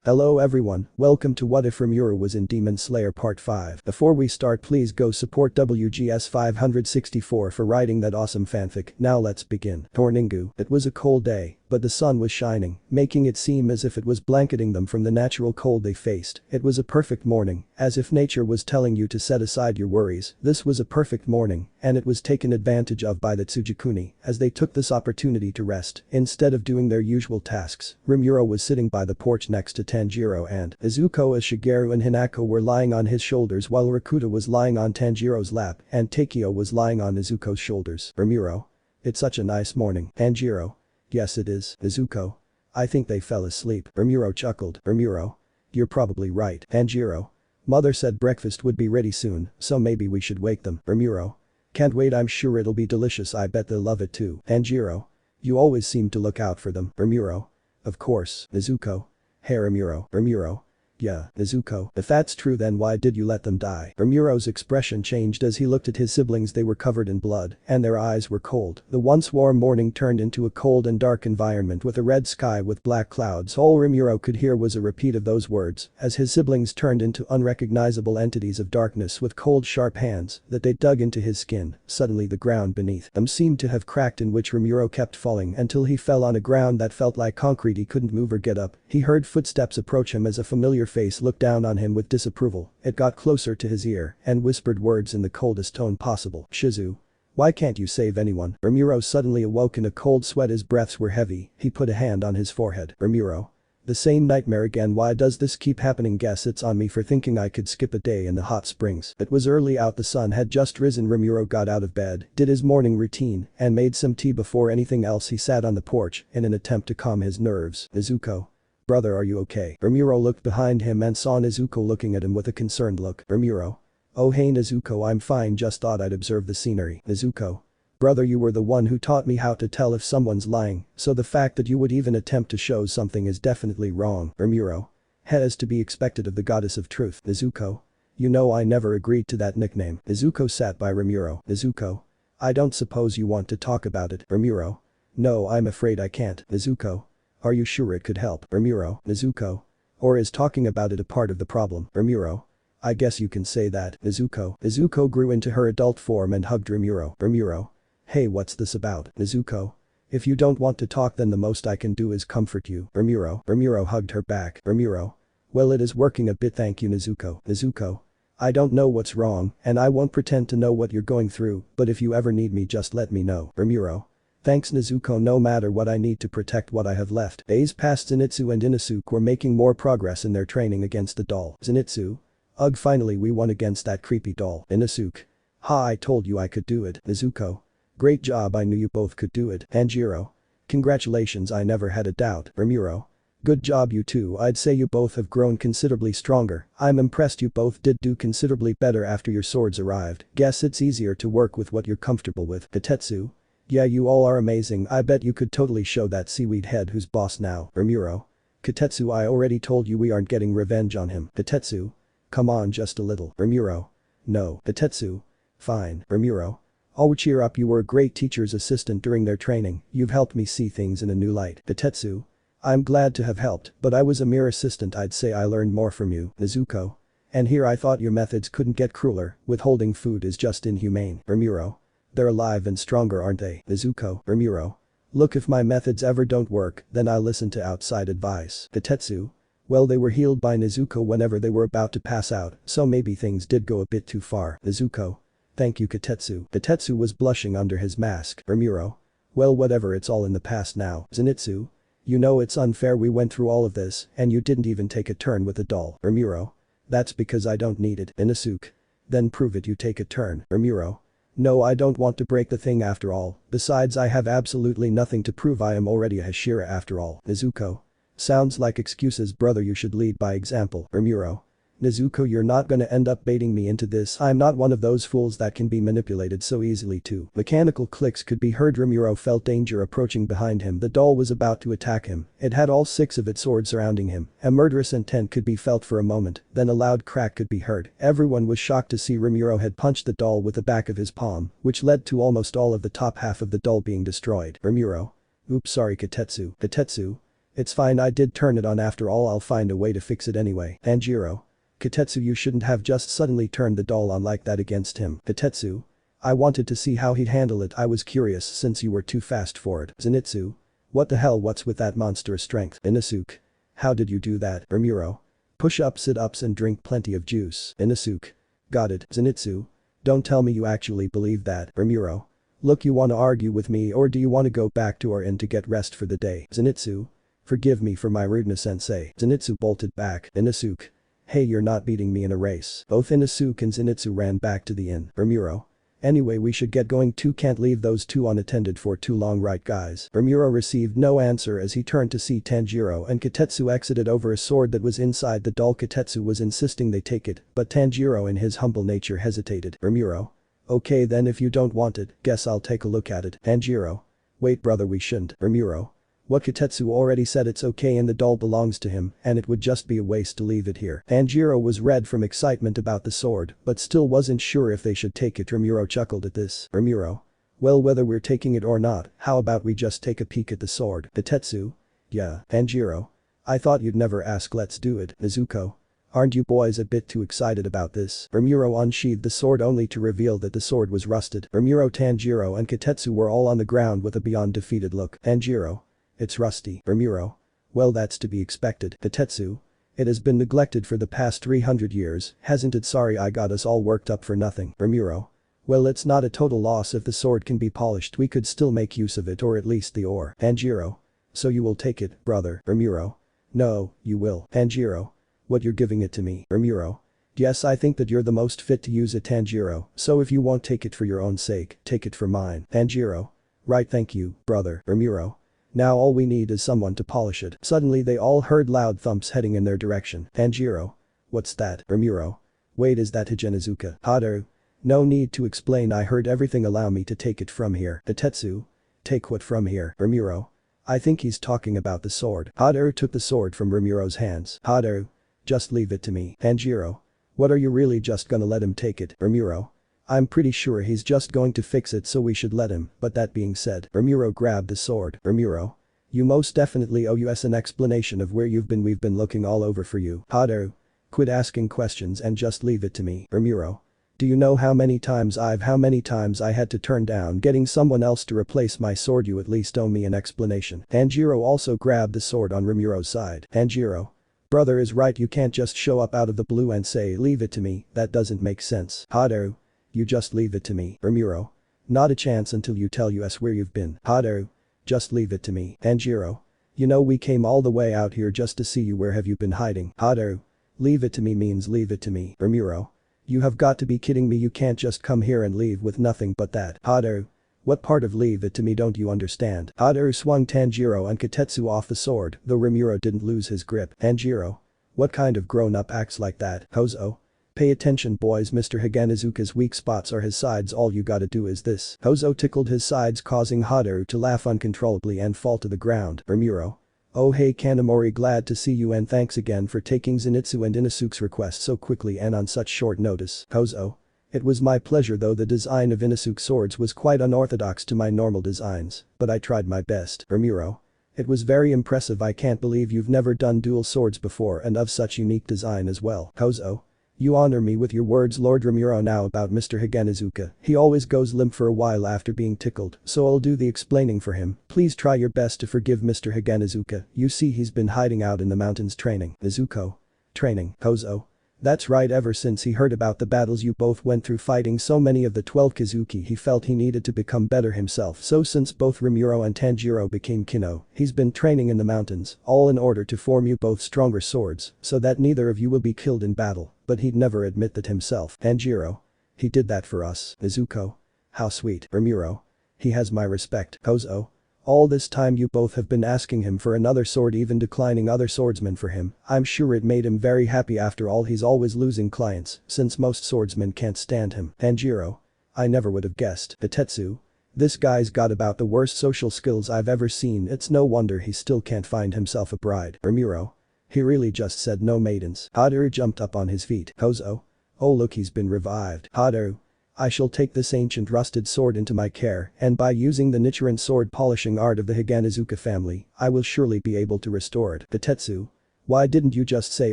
Hello everyone, welcome to What If Rimuru Was in Demon Slayer Part 5. Before we start, please go support WGS 564 for writing that awesome fanfic. Now let's begin. Torningu. It was a cold day, but the sun was shining, making it seem as if it was blanketing them from the natural cold they faced. It was a perfect morning, as if nature was telling you to set aside your worries. This was a perfect morning, and it was taken advantage of by the Tsujikuni, as they took this opportunity to rest. Instead of doing their usual tasks, Rimuru was sitting by the porch next to Tanjiro and Nezuko, as Shigeru and Hinako were lying on his shoulders while Rakuta was lying on Tanjiro's lap and Takeo was lying on Nezuko's shoulders. Rimuru. It's such a nice morning. Tanjiro. Yes it is. Nezuko. I think they fell asleep. Rimuru chuckled. Rimuru. You're probably right. Tanjiro. Mother said breakfast would be ready soon, so maybe we should wake them. Rimuru. Can't wait, I'm sure it'll be delicious, I bet they'll love it too. Tanjiro. You always seem to look out for them. Rimuru. Of course. Nezuko. Hey Rimuru. Rimuru. Yeah, Nezuko. If that's true, then why did you let them die? Rimuru's expression changed as he looked at his siblings. They were covered in blood, and their eyes were cold. The once warm morning turned into a cold and dark environment with a red sky with black clouds. All Rimuru could hear was a repeat of those words, as his siblings turned into unrecognizable entities of darkness with cold sharp hands that they dug into his skin. Suddenly the ground beneath them seemed to have cracked, in which Rimuru kept falling until he fell on a ground that felt like concrete. He couldn't move or get up. He heard footsteps approach him as a familiar face looked down on him with disapproval. It got closer to his ear and whispered words in the coldest tone possible. Shizu. Why can't you save anyone? Rimuru suddenly awoke in a cold sweat. His breaths were heavy. He put a hand on his forehead. Rimuru. The same nightmare again. Why does this keep happening? Guess it's on me for thinking I could skip a day in the hot springs. It was early out. The sun had just risen. Rimuru got out of bed, did his morning routine, and made some tea. Before anything else, he sat on the porch in an attempt to calm his nerves. Nezuko. Brother, are you okay? Rimuru looked behind him and saw Nezuko looking at him with a concerned look. Rimuru. Oh hey Nezuko, I'm fine, just thought I'd observe the scenery. Nezuko. Brother, you were the one who taught me how to tell if someone's lying, so the fact that you would even attempt to show something is definitely wrong. Rimuru. Has to be expected of the goddess of truth. Nezuko. You know I never agreed to that nickname. Nezuko sat by Rimuru. Nezuko. I don't suppose you want to talk about it. Rimuru. No, I'm afraid I can't. Nezuko. Are you sure it could help? Rimuru. Nezuko. Or is talking about it a part of the problem? Rimuru. I guess you can say that. Nezuko. Nezuko grew into her adult form and hugged Rimuru. Rimuru. Hey, what's this about? Nezuko. If you don't want to talk, then the most I can do is comfort you. Rimuru. Rimuru hugged her back. Rimuru. Well, it is working a bit, thank you Nezuko. Nezuko. I don't know what's wrong, and I won't pretend to know what you're going through, but if you ever need me, just let me know. Rimuru. Thanks Nezuko, no matter what, I need to protect what I have left. Days passed. Zenitsu and Inosuke were making more progress in their training against the doll. Zenitsu. Ugh, finally we won against that creepy doll. Inosuke. Ha, I told you I could do it. Nezuko. Great job, I knew you both could do it. Tanjiro. Congratulations, I never had a doubt. Rimuru. Good job you two, I'd say you both have grown considerably stronger. I'm impressed you both did do considerably better after your swords arrived. Guess it's easier to work with what you're comfortable with. Hitetsu. Yeah, you all are amazing, I bet you could totally show that seaweed head who's boss now. Rimuru. Kitetsu, I already told you we aren't getting revenge on him. Hitetsu. Come on, just a little. Rimuru. No. Hitetsu. Fine. Rimuru. Oh, cheer up, you were a great teacher's assistant during their training, you've helped me see things in a new light. Hitetsu. I'm glad to have helped, but I was a mere assistant, I'd say I learned more from you. Nezuko. And here I thought your methods couldn't get crueler, withholding food is just inhumane. Rimuru. They're alive and stronger, aren't they? Nezuko. Rimuru. Look, if my methods ever don't work, then I'll listen to outside advice. Hitetsu. Well, they were healed by Nezuko whenever they were about to pass out, so maybe things did go a bit too far. Nezuko. Thank you Kitetsu. Hitetsu was blushing under his mask. Rimuru. Well, whatever, it's all in the past now. Zenitsu. You know it's unfair, we went through all of this, and you didn't even take a turn with the doll. Rimuru. That's because I don't need it. Inosuke. Then prove it, you take a turn. Rimuru. No, I don't want to break the thing after all, besides I have absolutely nothing to prove, I am already a hashira after all. Nezuko. Sounds like excuses, brother, you should lead by example. Rimuru. Nezuko, you're not gonna end up baiting me into this, I'm not one of those fools that can be manipulated so easily too. Mechanical clicks could be heard. Rimuru felt danger approaching behind him. The doll was about to attack him. It had all 6 of its swords surrounding him. A murderous intent could be felt for a moment, then a loud crack could be heard. Everyone was shocked to see Rimuru had punched the doll with the back of his palm, which led to almost all of the top half of the doll being destroyed. Rimuru. Oops, sorry Kitetsu. Kitetsu. It's fine, I did turn it on after all, I'll find a way to fix it anyway. Tanjiro. Kitetsu, you shouldn't have just suddenly turned the doll on like that against him. Kitetsu. I wanted to see how he'd handle it, I was curious since you were too fast for it. Zenitsu. What the hell, what's with that monstrous strength? Inosuke. How did you do that? Rimuru. Push-ups, sit-ups and drink plenty of juice. Inosuke. Got it. Zenitsu. Don't tell me you actually believe that. Rimuru. Look, you wanna argue with me or do you wanna go back to our inn to get rest for the day? Zenitsu. Forgive me for my rudeness, sensei. Zenitsu bolted back. Inosuke. Hey, you're not beating me in a race. Both Inosuke and Zenitsu ran back to the inn. Rimuru. Anyway, we should get going too, can't leave those two unattended for too long, right guys? Rimuru received no answer as he turned to see Tanjiro and Kitetsu exited over a sword that was inside the doll. Kitetsu was insisting they take it, but Tanjiro in his humble nature hesitated. Rimuru. Okay then, if you don't want it, guess I'll take a look at it. Tanjiro. Wait brother, we shouldn't. Rimuru. What, Kitetsu already said it's okay and the doll belongs to him and it would just be a waste to leave it here. Tanjiro was red from excitement about the sword but still wasn't sure if they should take it. Rimuru chuckled at this. Rimuru. Well, whether we're taking it or not, how about we just take a peek at the sword? Kitetsu. Yeah. Tanjiro. I thought you'd never ask, let's do it. Nezuko. Aren't you boys a bit too excited about this? Rimuru unsheathed the sword only to reveal that the sword was rusted. Rimuru, Tanjiro and Kitetsu were all on the ground with a beyond defeated look. Tanjiro. It's rusty. Rimuru. Well, that's to be expected. Kitetsu. It has been neglected for the past 300 years, hasn't it? Sorry, I got us all worked up for nothing. Rimuru. Well, it's not a total loss if the sword can be polished, we could still make use of it, or at least the ore. Tanjiro. So you will take it, brother? Rimuru. No, you will. Tanjiro. What, you're giving it to me? Rimuru. Yes, I think that you're the most fit to use it, Tanjiro, so if you won't take it for your own sake, take it for mine. Tanjiro. Right, thank you, brother. Rimuru. Now all we need is someone to polish it. Suddenly they all heard loud thumps heading in their direction. Tanjiro. What's that? Rimuru. Wait, is that Higenezuka? Haru. No need to explain, I heard everything, allow me to take it from here. Kitetsu. Take what from here? Rimuru. I think he's talking about the sword. Haru took the sword from Rimuru's hands. Haru. Just leave it to me. Tanjiro. What, are you really just gonna let him take it? Rimuru. I'm pretty sure he's just going to fix it, so we should let him, but that being said, Rimuru grabbed the sword. Rimuru. You most definitely owe us an explanation of where you've been, we've been looking all over for you. Haru. Quit asking questions and just leave it to me. Rimuru. Do you know how many times I had to turn down getting someone else to replace my sword? You at least owe me an explanation. Tanjiro also grabbed the sword on Rimuru's side. Tanjiro. Brother is right, you can't just show up out of the blue and say leave it to me, that doesn't make sense. Haru. You just leave it to me. Rimuru. Not a chance until you tell us where you've been. Haru. Just leave it to me. Tanjiro. You know we came all the way out here just to see you, where have you been hiding? Haru. Leave it to me means leave it to me. Rimuru. You have got to be kidding me, you can't just come here and leave with nothing but that. Haru. What part of leave it to me don't you understand? Haru swung Tanjiro and Kitetsu off the sword, though Rimuru didn't lose his grip. Tanjiro. What kind of grown-up acts like that? Hozo. Pay attention boys, Mr. Higenezuka's weak spots are his sides, all you gotta do is this. Hozo tickled his sides, causing Haru to laugh uncontrollably and fall to the ground. Rimuru. Oh hey Kanamori, glad to see you and thanks again for taking Zenitsu and Inosuke's request so quickly and on such short notice. Hozo. It was my pleasure, though the design of Inosuke's swords was quite unorthodox to my normal designs, but I tried my best. Rimuru. It was very impressive, I can't believe you've never done dual swords before and of such unique design as well. Hozo. You honor me with your words, Lord Rimuru. Now about Mr. Higenezuka, he always goes limp for a while after being tickled, so I'll do the explaining for him. Please try your best to forgive Mr. Higenezuka, you see he's been hiding out in the mountains training. Nezuko. Training. Hozo. That's right, ever since he heard about the battles you both went through fighting so many of the 12 Kizuki, he felt he needed to become better himself, so since both Rimuru and Tanjiro became Kino, he's been training in the mountains, all in order to form you both stronger swords, so that neither of you will be killed in battle, but he'd never admit that himself. Tanjiro. He did that for us. Nezuko. How sweet. Rimuru. He has my respect. Hozo. All this time you both have been asking him for another sword, even declining other swordsmen for him. I'm sure it made him very happy, after all he's always losing clients, since most swordsmen can't stand him. Tanjiro. I never would have guessed. Kitetsu. This guy's got about the worst social skills I've ever seen, it's no wonder he still can't find himself a bride. Rimuru. He really just said no maidens. Haru jumped up on his feet. Hozo. Oh look, he's been revived. Haru. I shall take this ancient rusted sword into my care, and by using the Nichiren sword polishing art of the Higanazuka family, I will surely be able to restore it. Hitetsu. Why didn't you just say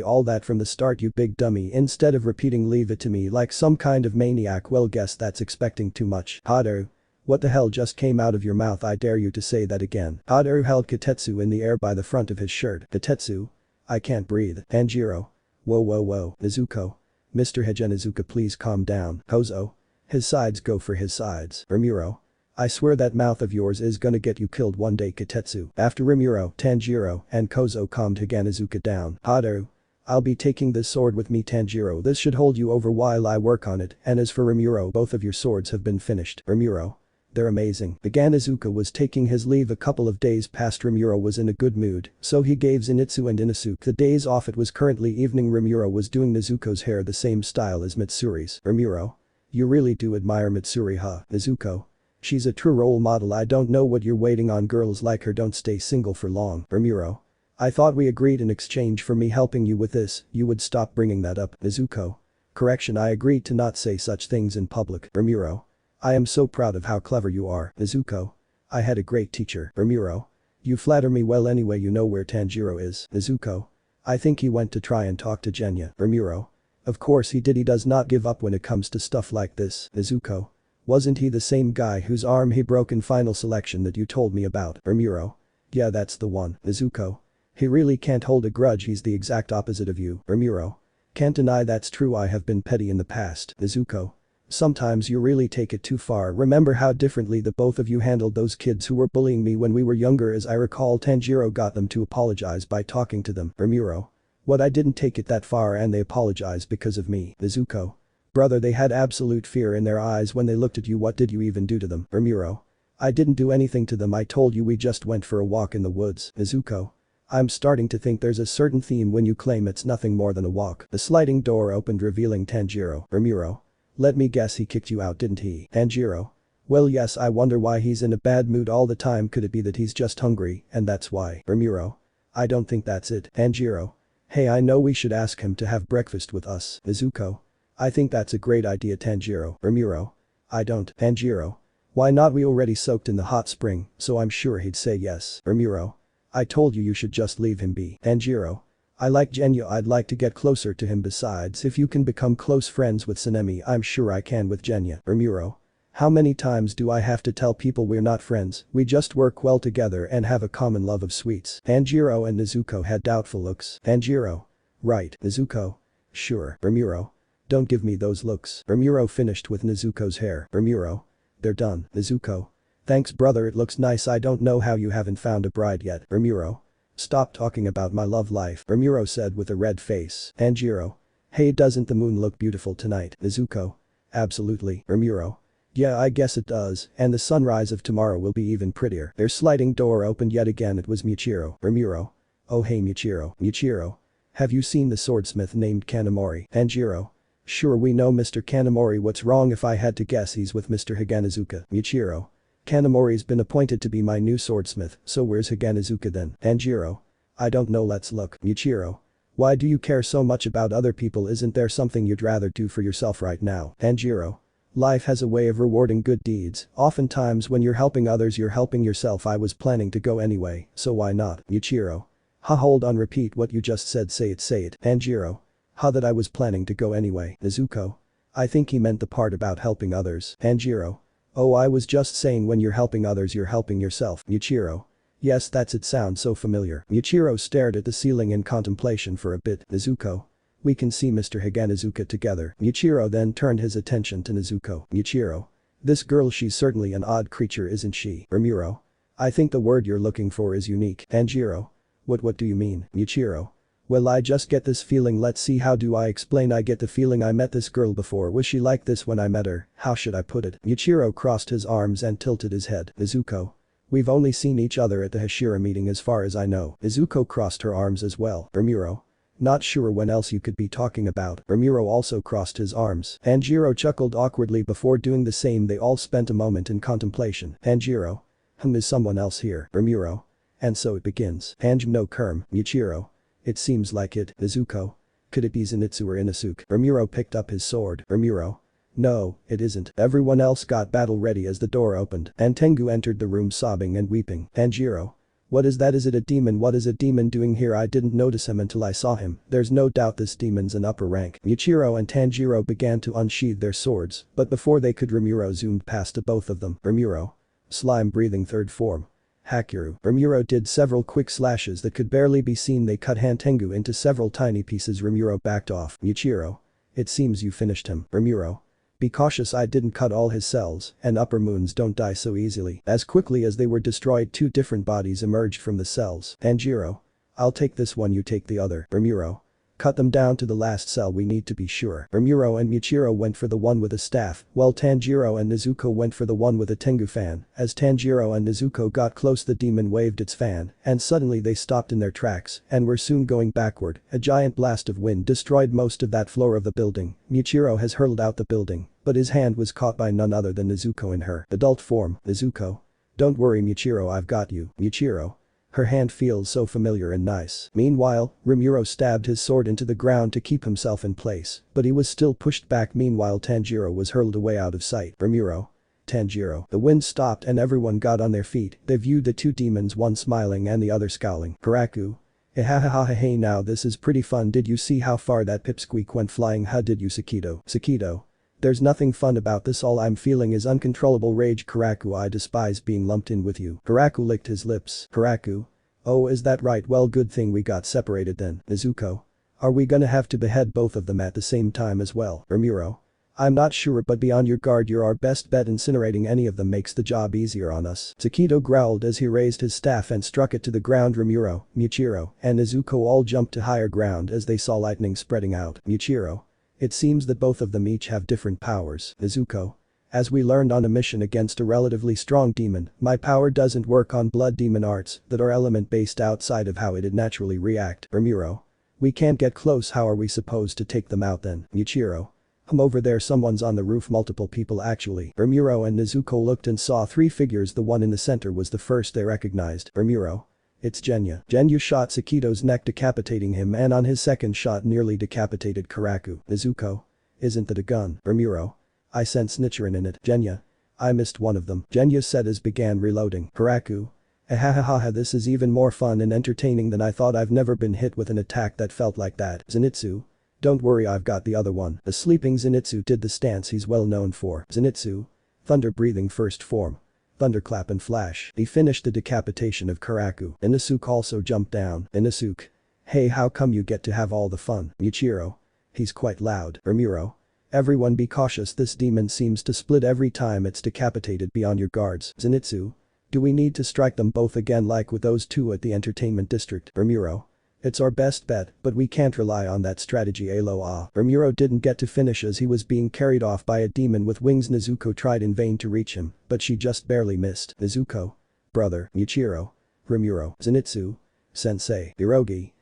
all that from the start, you big dummy, instead of repeating leave it to me like some kind of maniac? Well, guess that's expecting too much. Hadaru. What the hell just came out of your mouth? I dare you to say that again. Hadaru held Hitetsu in the air by the front of his shirt. Hitetsu. I can't breathe. Tanjiro. Whoa. Nezuko. Mr. Higanazuka, please calm down. Kozo. His sides go for his sides. Rimuru. I swear that mouth of yours is gonna get you killed one day. Kitetsu. After Rimuru, Tanjiro, and Kozo calmed Higanazuka down. Hadaru. I'll be taking this sword with me, Tanjiro. This should hold you over while I work on it, and as for Rimuru, both of your swords have been finished. Rimuru. They're amazing. Higanazuka was taking his leave a couple of days past. Rimuru was in a good mood, so he gave Zenitsu and Inosuke the days off. It was currently evening. Rimuru was doing Nezuko's hair the same style as Mitsuri's. Rimuru. You really do admire Mitsuri, huh? Nezuko. She's a true role model. I don't know what you're waiting on. Girls like her don't stay single for long. Rimuru. I thought we agreed in exchange for me helping you with this, you would stop bringing that up. Nezuko. Correction, I agreed to not say such things in public. Rimuru. I am so proud of how clever you are. Nezuko. I had a great teacher. Rimuru. You flatter me well. Anyway, you know where Tanjiro is. Nezuko. I think he went to try and talk to Genya. Rimuru. Of course he did. He does not give up when it comes to stuff like this. Nezuko. Wasn't he the same guy whose arm he broke in final selection that you told me about? Rimuru. Yeah, that's the one. Nezuko. He really can't hold a grudge. He's the exact opposite of you. Rimuru. Can't deny that's true. I have been petty in the past. Nezuko. Sometimes you really take it too far. Remember how differently the both of you handled those kids who were bullying me when we were younger? As I recall, Tanjiro got them to apologize by talking to them. Rimuru. What? I didn't take it that far and they apologized because of me. Nezuko. Brother, they had absolute fear in their eyes when they looked at you. What did you even do to them? Rimuru. I didn't do anything to them. I told you we just went for a walk in the woods. Nezuko. I'm starting to think there's a certain theme when you claim it's nothing more than a walk. The sliding door opened revealing Tanjiro. Rimuru. Let me guess, he kicked you out, didn't he? Tanjiro. Well, yes, I wonder why he's in a bad mood all the time. Could it be that he's just hungry and that's why? Rimuru. I don't think that's it. Tanjiro. Hey, I know we should ask him to have breakfast with us. Nezuko. I think that's a great idea. Tanjiro. Rimuru. I don't. Tanjiro. Why not? We already soaked in the hot spring, so I'm sure he'd say yes. Rimuru. I told you should just leave him be. Tanjiro. I like Genya. I'd like to get closer to him. Besides, if you can become close friends with Sanemi, I'm sure I can with Genya. Rimuru. How many times do I have to tell people we're not friends? We just work well together and have a common love of sweets. Tanjiro and Nezuko had doubtful looks. Tanjiro. Right. Nezuko. Sure. Rimuru. Don't give me those looks. Rimuru finished with Nezuko's hair. Rimuru. They're done. Nezuko. Thanks, brother, it looks nice. I don't know how you haven't found a bride yet. Rimuru. Stop talking about my love life, Rimuru said with a red face. Tanjiro. Hey, doesn't the moon look beautiful tonight? Nezuko. Absolutely. Rimuru. Yeah, I guess it does, and the sunrise of tomorrow will be even prettier. Their sliding door opened yet again. It was Michiro. Rimuru. Oh hey Michiro. Michiro. Have you seen the swordsmith named Kanamori? Tanjiro. Sure, we know Mr. Kanamori. What's wrong? If I had to guess, he's with Mr. Higanazuka. Michiro. Kanamori's been appointed to be my new swordsmith, so where's Higanazuka then? Tanjiro. I don't know, let's look. Michiro. Why do you care so much about other people? Isn't there something you'd rather do for yourself right now? Tanjiro. Life has a way of rewarding good deeds. Oftentimes when you're helping others you're helping yourself. I was planning to go anyway, so why not? Michiro. Ha, hold on, repeat what you just said. Say it. Tanjiro. Ha, that I was planning to go anyway. Nezuko. I think he meant the part about helping others. Tanjiro. Oh, I was just saying when you're helping others you're helping yourself. Michiro. Yes, that's it. Sounds so familiar. Michiro stared at the ceiling in contemplation for a bit. Nezuko. We can see Mr. Higanazuka together. Michiro then turned his attention to Nezuko. Michiro. This girl, she's certainly an odd creature, isn't she? Rimuru. I think the word you're looking for is unique. Tanjiro. What do you mean? Michiro. Well, I just get this feeling. Let's see, how do I explain? I get the feeling I met this girl before. Was she like this when I met her? How should I put it? Michiro crossed his arms and tilted his head. Nezuko. We've only seen each other at the Hashira meeting as far as I know. Nezuko crossed her arms as well. Rimuru. Not sure when else you could be talking about. Rimuru also crossed his arms. Tanjiro chuckled awkwardly before doing the same. They all spent a moment in contemplation. Tanjiro. Is someone else here? Rimuru. And so it begins. No Kerm. Michiro. It seems like it. Nezuko. Could it be Zenitsu or Inosuke? Rimuru picked up his sword. Rimuru. No, it isn't. Everyone else got battle ready as the door opened and Tengu entered the room sobbing and weeping. Tanjiro. What is that? Is it a demon? What is a demon doing here? I didn't notice him until I saw him. There's no doubt this demon's an upper rank. Michiro and Tanjiro began to unsheathe their swords, but before they could Rimuru zoomed past to both of them. Rimuru. Slime breathing third form. Hakiru. Rimuru did several quick slashes that could barely be seen. They cut Tengu into several tiny pieces. Rimuru backed off. Michiro. It seems you finished him. Rimuru. Be cautious, I didn't cut all his cells, and upper moons don't die so easily. As quickly as they were destroyed, two different bodies emerged from the cells. Tanjiro. I'll take this one, you take the other. Rimuru. Cut them down to the last cell, we need to be sure. Rimuru and Michiro went for the one with a staff, while Tanjiro and Nezuko went for the one with a Tengu fan. As Tanjiro and Nezuko got close, the demon waved its fan, and suddenly they stopped in their tracks and were soon going backward. A giant blast of wind destroyed most of that floor of the building. Michiro has hurled out the building, but his hand was caught by none other than Nezuko in her adult form. Nezuko. Don't worry Michiro, I've got you. Michiro. Her hand feels so familiar and nice. Meanwhile, Rimuru stabbed his sword into the ground to keep himself in place, but he was still pushed back. Meanwhile Tanjiro was hurled away out of sight. Rimuru. Tanjiro. The wind stopped and everyone got on their feet. They viewed the two demons, one smiling and the other scowling. Karaku. Hey now this is pretty fun. Did you see how far that pipsqueak went flying? How did you Sakito? Sakito. There's nothing fun about this, all I'm feeling is uncontrollable rage. Karaku, I despise being lumped in with you. Karaku licked his lips. Karaku. Oh, is that right? Well, good thing we got separated then. Nezuko. Are we gonna have to behead both of them at the same time as well? Rimuru. I'm not sure, but be on your guard, you're our best bet. Incinerating any of them makes the job easier on us. Sakito growled as he raised his staff and struck it to the ground. Rimuru, Michiro, and Nezuko all jumped to higher ground as they saw lightning spreading out. Michiro. It seems that both of them each have different powers. Nezuko. As we learned on a mission against a relatively strong demon, my power doesn't work on blood demon arts that are element based outside of how it'd naturally react. Rimuru. We can't get close, how are we supposed to take them out then? Michiro. Over there, someone's on the roof. Multiple people actually. Rimuru and Nezuko looked and saw three figures. The one in the center was the first they recognized. Rimuru. It's Genya. Genya shot Sakito's neck, decapitating him, and on his second shot nearly decapitated Karaku. Nezuko. Isn't that a gun? Rimuru. I sense nichirin in it. Genya. I missed one of them. Genya said as began reloading. Karaku. This is even more fun and entertaining than I thought. I've never been hit with an attack that felt like that. Zenitsu. Don't worry, I've got the other one. The sleeping Zenitsu did the stance he's well known for. Zenitsu. Thunder breathing first form. Thunderclap and flash. He finished the decapitation of Karaku. Inosuke also jumped down. Inosuke. Hey, how come you get to have all the fun? Michiro. He's quite loud. Rimuru. Everyone be cautious, this demon seems to split every time it's decapitated. Be on your guards. Zenitsu. Do we need to strike them both again like with those two at the entertainment district? Rimuru. It's our best bet, but we can't rely on that strategy. Aloha. Rimuru didn't get to finish as he was being carried off by a demon with wings. Nezuko tried in vain to reach him, but she just barely missed. Nezuko. Brother. Michiro. Rimuru. Zenitsu. Sensei. Hirogi.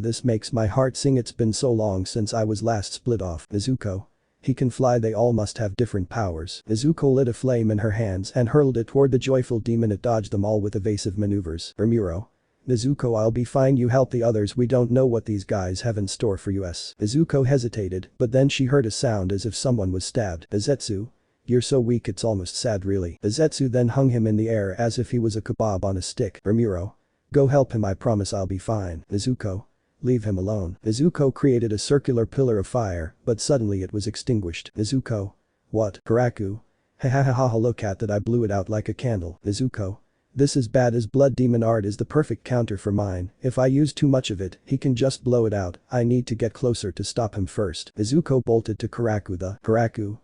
This makes my heart sing. It's been so long since I was last split off. Nezuko. He can fly. They all must have different powers. Nezuko lit a flame in her hands and hurled it toward the joyful demon. It dodged them all with evasive maneuvers. Rimuru. Nezuko, I'll be fine, you help the others, we don't know what these guys have in store for us. Nezuko hesitated, but then she heard a sound as if someone was stabbed. Azetsu. You're so weak it's almost sad really. Azetsu then hung him in the air as if he was a kebab on a stick. Rimuru. Go help him, I promise I'll be fine. Nezuko. Leave him alone. Nezuko created a circular pillar of fire, but suddenly it was extinguished. Nezuko. What? Karaku. Look at that, I blew it out like a candle. Nezuko. This is bad, as blood demon art is the perfect counter for mine. If I use too much of it, he can just blow it out. I need to get closer to stop him first. Nezuko bolted to Karaku. The Karaku.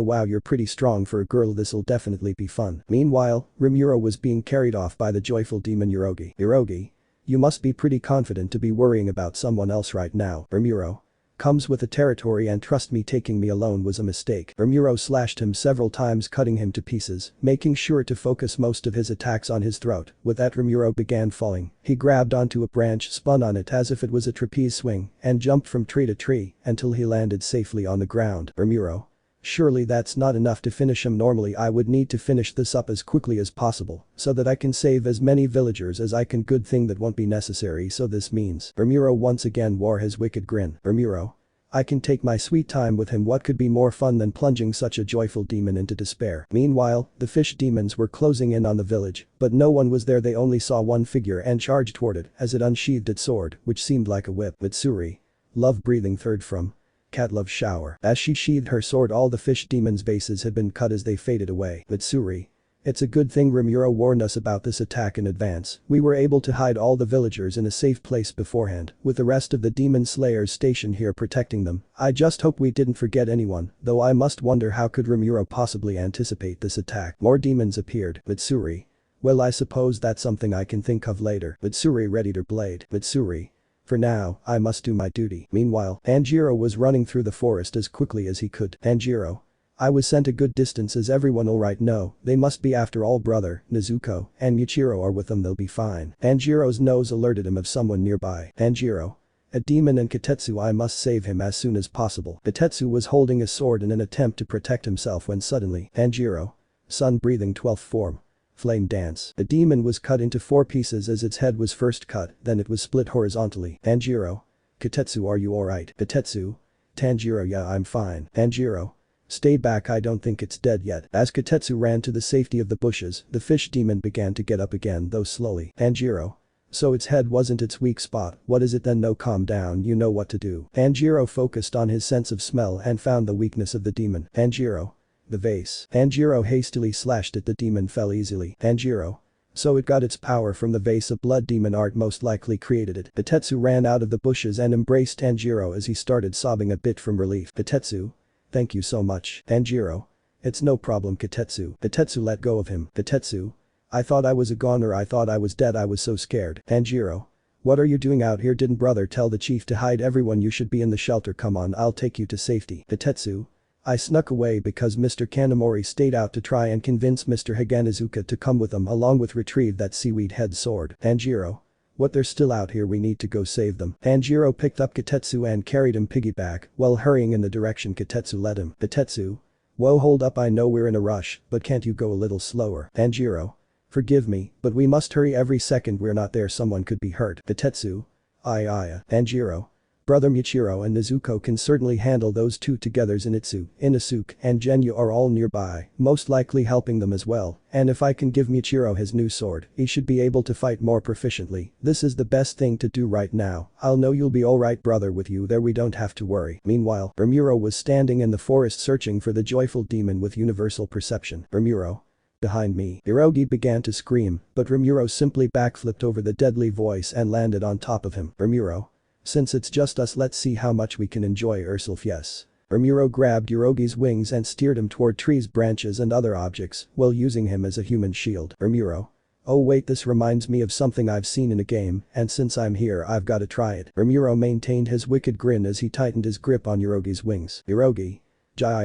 Wow, you're pretty strong for a girl, this'll definitely be fun. Meanwhile, Rimuru was being carried off by the joyful demon Hirogi. Hirogi. You must be pretty confident to be worrying about someone else right now. Rimuru. Comes with the territory, and trust me, taking me alone was a mistake. Rimuru slashed him several times, cutting him to pieces, making sure to focus most of his attacks on his throat. With that, Rimuru began falling. He grabbed onto a branch, spun on it as if it was a trapeze swing, and jumped from tree to tree until he landed safely on the ground. Rimuru. Surely that's not enough to finish him. Normally I would need to finish this up as quickly as possible so that I can save as many villagers as I can. Good thing that won't be necessary, so this means. Rimuru once again wore his wicked grin. Rimuru. I can take my sweet time with him. What could be more fun than plunging such a joyful demon into despair? Meanwhile, the fish demons were closing in on the village, but no one was there. They only saw one figure and charged toward it as it unsheathed its sword, which seemed like a whip. Mitsuri. Love breathing third from Cat Love shower. As she sheathed her sword, all the fish demons' bases had been cut as they faded away. Mitsuri. It's a good thing Rimuru warned us about this attack in advance. We were able to hide all the villagers in a safe place beforehand, with the rest of the demon slayers stationed here protecting them. I just hope we didn't forget anyone, though I must wonder how could Rimuru possibly anticipate this attack. More demons appeared. Mitsuri. Well, I suppose that's something I can think of later. Mitsuri readied her blade. Mitsuri. For now, I must do my duty. Meanwhile, Tanjiro was running through the forest as quickly as he could. Tanjiro. I was sent a good distance. Is everyone alright? No, they must be. After all, brother, Nezuko, and Michiro are with them. They'll be fine. Tanjiro's nose alerted him of someone nearby. Tanjiro. A demon and Kitetsu. I must save him as soon as possible. Kitetsu was holding a sword in an attempt to protect himself when suddenly, Tanjiro. Sun breathing 12th form. Flame dance. The demon was cut into 4 pieces as its head was first cut, then it was split horizontally. Tanjiro. Kitetsu, are you alright? Kitetsu. Tanjiro, yeah, I'm fine. Tanjiro. Stay back, I don't think it's dead yet. As Kitetsu ran to the safety of the bushes, the fish demon began to get up again, though slowly. Tanjiro. So its head wasn't its weak spot. What is it then? No, calm down, you know what to do. Tanjiro focused on his sense of smell and found the weakness of the demon. Tanjiro. The vase. Tanjiro hastily slashed it. The demon fell easily. Tanjiro. So it got its power from the vase. A blood demon art most likely created it. Kitetsu ran out of the bushes and embraced Tanjiro as he started sobbing a bit from relief. Kitetsu. Thank you so much. Tanjiro. It's no problem, Kitetsu. Kitetsu let go of him. Kitetsu. I thought I was a goner. I thought I was dead. I was so scared. Tanjiro. What are you doing out here? Didn't brother tell the chief to hide everyone? You should be in the shelter. Come on, I'll take you to safety. Kitetsu. I snuck away because Mr. Kanamori stayed out to try and convince Mr. Higanazuka to come with them along with retrieve that seaweed head sword. Tanjiro. What, they're still out here? We need to go save them. Tanjiro picked up Kitetsu and carried him piggyback while hurrying in the direction Kitetsu led him. Kitetsu. Whoa, hold up, I know we're in a rush, but can't you go a little slower? Tanjiro. Forgive me, but we must hurry. Every second we're not there someone could be hurt. Kitetsu. Aye. Tanjiro. Brother Michiro and Nezuko can certainly handle those two together. Zenitsu, Inosuke, and Genyu are all nearby, most likely helping them as well, and if I can give Michiro his new sword, he should be able to fight more proficiently. This is the best thing to do right now. I'll know you'll be alright, brother. With you there we don't have to worry. Meanwhile, Rimuru was standing in the forest searching for the joyful demon with universal perception. Rimuru. Behind me. Hirogi began to scream, but Rimuru simply backflipped over the deadly voice and landed on top of him. Rimuru. Since it's just us, let's see how much we can enjoy yourself. Yes. Rimuru grabbed Hirogi's wings and steered him toward trees, branches and other objects while using him as a human shield. Rimuru. Oh wait, this reminds me of something I've seen in a game, and since I'm here I've gotta try it. Rimuru maintained his wicked grin as he tightened his grip on Hirogi's wings. Hirogi. Jai.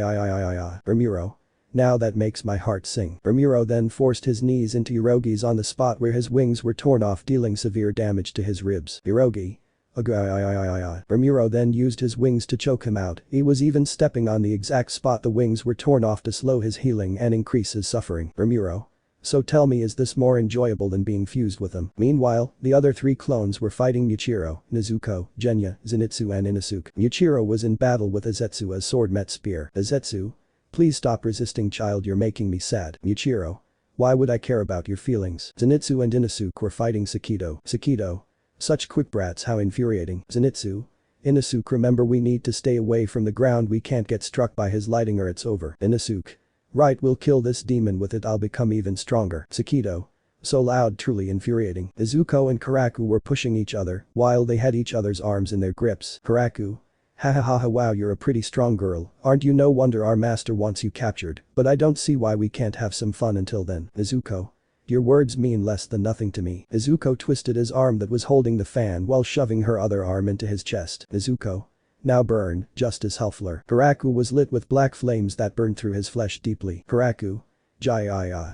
Rimuru. Now that makes my heart sing. Rimuru then forced his knees into Hirogi's on the spot where his wings were torn off, dealing severe damage to his ribs. Hirogi. Rimuru then used his wings to choke him out. He was even stepping on the exact spot the wings were torn off to slow his healing and increase his suffering. Rimuru. So tell me, is this more enjoyable than being fused with him? Meanwhile, the other 3 clones were fighting Michiro, Nezuko, Genya, Zenitsu and Inosuke. Michiro was in battle with Azetsu as sword met spear. Azetsu. Please stop resisting, child, you're making me sad. Michiro. Why would I care about your feelings? Zenitsu and Inosuke were fighting Sakido. Sakido. Such quick brats, how infuriating. Zenitsu. Inosuke, remember we need to stay away from the ground, we can't get struck by his lighting or it's over. Inosuke. Right, we'll kill this demon with it, I'll become even stronger. Sakido. So loud, truly infuriating. Nezuko and Karaku were pushing each other while they had each other's arms in their grips. Karaku. Ha, wow, you're a pretty strong girl, aren't you? No wonder our master wants you captured, but I don't see why we can't have some fun until then. Nezuko. Your words mean less than nothing to me. Nezuko twisted his arm that was holding the fan while shoving her other arm into his chest. Nezuko. Now burn, Justice Huffler. Karaku was lit with black flames that burned through his flesh deeply. Karaku. Jai.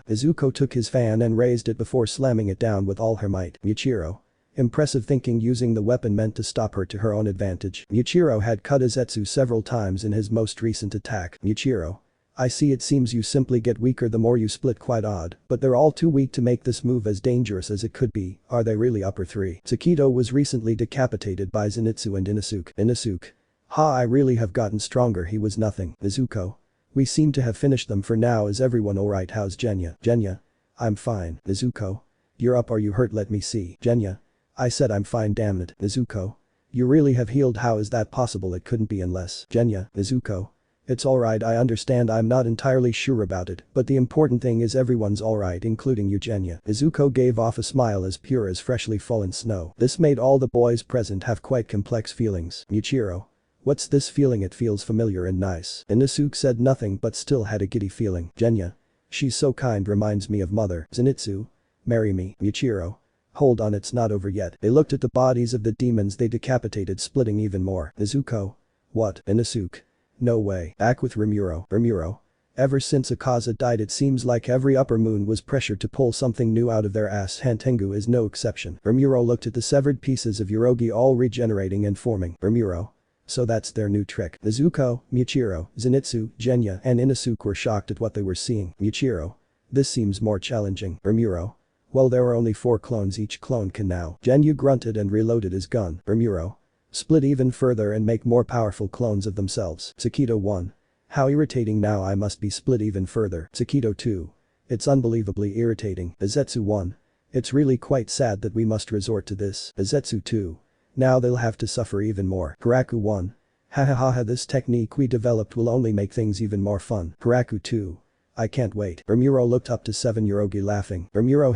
Nezuko took his fan and raised it before slamming it down with all her might. Michiro. Impressive thinking, using the weapon meant to stop her to her own advantage. Michiro had cut Azetsu several times in his most recent attack. Michiro. I see, it seems you simply get weaker the more you split. Quite odd, but they're all too weak to make this move as dangerous as it could be. Are they really upper 3? Sakido was recently decapitated by Zenitsu and Inosuke. Inosuke. Ha, I really have gotten stronger. He was nothing. Nezuko. We seem to have finished them for now. Is everyone alright? How's Genya? Genya. I'm fine. Nezuko. You're up. Are you hurt? Let me see. Genya. I said I'm fine, damn it. Nezuko. You really have healed. How is that possible? It couldn't be unless. Genya. Nezuko. It's alright, I understand. I'm not entirely sure about it, but the important thing is everyone's alright, including you, Genya. Nezuko gave off a smile as pure as freshly fallen snow. This made all the boys present have quite complex feelings. Michiro. What's this feeling? It feels familiar and nice. Inosuke said nothing but still had a giddy feeling. Genya. She's so kind, reminds me of mother. Zenitsu. Marry me. Michiro. Hold on, it's not over yet. They looked at the bodies of the demons they decapitated, splitting even more. Nezuko. What? Inosuke. No way. Back with Rimuru. Rimuru. Ever since Akaza died, it seems like every upper moon was pressured to pull something new out of their ass. Tentengu is no exception. Rimuru looked at the severed pieces of Yurogi all regenerating and forming. Rimuru. So that's their new trick. Nezuko, Michiro, Zenitsu, Genya and Inosuke were shocked at what they were seeing. Michiro. This seems more challenging. Rimuru. Well, there are only 4 clones. Each clone can now. Genya grunted and reloaded his gun. Rimuru. Split even further and make more powerful clones of themselves. Sakito 1. How irritating, now I must be split even further. Sakito 2. It's unbelievably irritating. Azetsu 1. It's really quite sad that we must resort to this. Azetsu 2. Now they'll have to suffer even more. Hiraku 1. Hahaha, this technique we developed will only make things even more fun. Hiraku 2. I can't wait. Rimuru looked up to 7 Yurogi laughing. Rimuru,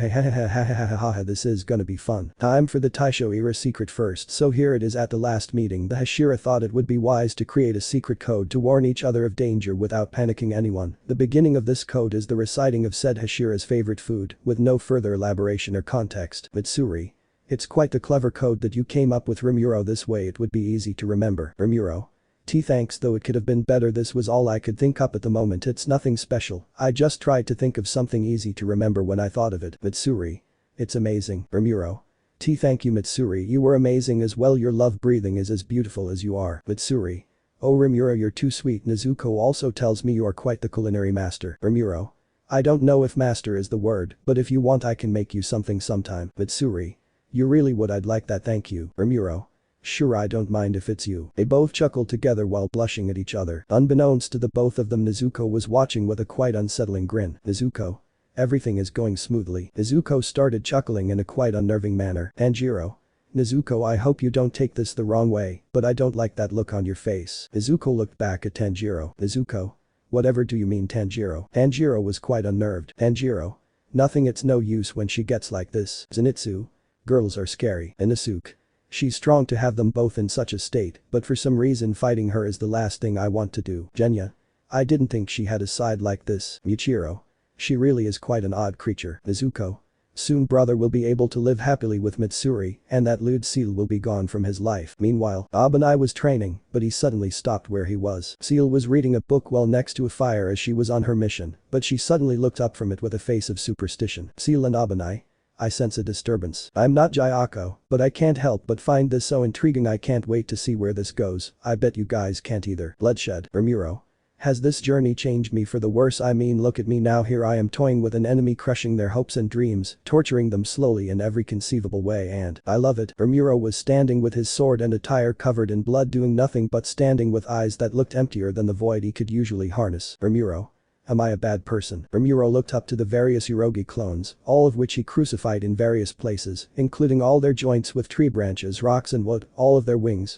ha, this is gonna be fun. Time for the Taisho era secret first, so here it is. At the last meeting, the Hashira thought it would be wise to create a secret code to warn each other of danger without panicking anyone. The beginning of this code is the reciting of said Hashira's favorite food, with no further elaboration or context. Mitsuri. It's quite the clever code that you came up with, Rimuru. This way it would be easy to remember. Rimuru. Thanks, though it could have been better. This was all I could think up at the moment. It's nothing special. I just tried to think of something easy to remember when I thought of it. Mitsuri. It's amazing. Rimuru. Thank you, Mitsuri. You were amazing as well. Your love breathing is as beautiful as you are. Mitsuri. Oh, Rimuru, you're too sweet. Nezuko also tells me you are quite the culinary master. Rimuru. I don't know if master is the word, but if you want I can make you something sometime. Mitsuri. You really would? I'd like that, thank you. Rimuru. Sure, I don't mind if it's you. They both chuckled together while blushing at each other. Unbeknownst to the both of them, Nezuko was watching with a quite unsettling grin. Nezuko. Everything is going smoothly. Nezuko started chuckling in a quite unnerving manner. Tanjiro. Nezuko, I hope you don't take this the wrong way, but I don't like that look on your face. Nezuko looked back at Tanjiro. Nezuko. Whatever do you mean, Tanjiro? Tanjiro was quite unnerved. Tanjiro. Nothing, it's no use when she gets like this. Zenitsu. Girls are scary. Inosuke. She's strong to have them both in such a state, but for some reason fighting her is the last thing I want to do. Genya. I didn't think she had a side like this. Michiro. She really is quite an odd creature. Nezuko. Soon brother will be able to live happily with Mitsuri, and that lewd seal will be gone from his life. Meanwhile, Abanai was training, but he suddenly stopped where he was. Seal was reading a book well next to a fire as she was on her mission, but she suddenly looked up from it with a face of superstition. Seal and Abanai. I sense a disturbance. I'm not Jayako, but I can't help but find this so intriguing. I can't wait to see where this goes. I bet you guys can't either. Bloodshed. Rimuru. Has this journey changed me for the worse? I mean, look at me now. Here I am toying with an enemy, crushing their hopes and dreams, torturing them slowly in every conceivable way, and I love it. Rimuru was standing with his sword and attire covered in blood, doing nothing but standing with eyes that looked emptier than the void he could usually harness. Rimuru. Am I a bad person? Rimuru looked up to the various Yurogi clones, all of which he crucified in various places, including all their joints with tree branches, rocks and wood. All of their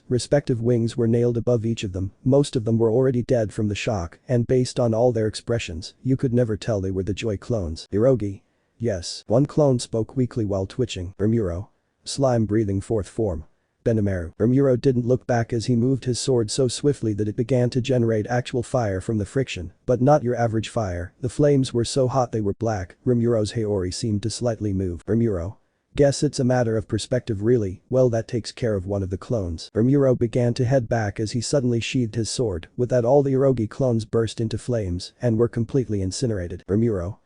respective wings were nailed above each of them. Most of them were already dead from the shock, and based on all their expressions, you could never tell they were the Joy clones. Yurogi. Yes. One clone spoke weakly while twitching. Rimuru. Slime breathing fourth form. Benimaru. Rimuru didn't look back as he moved his sword so swiftly that it began to generate actual fire from the friction, but not your average fire. The flames were so hot they were black. Rimuru's Haori seemed to slightly move. Rimuru. Guess it's a matter of perspective really. Well, that takes care of one of the clones. Rimuru began to head back as he suddenly sheathed his sword. With that, all the Yurogi clones burst into flames and were completely incinerated. Rimuru.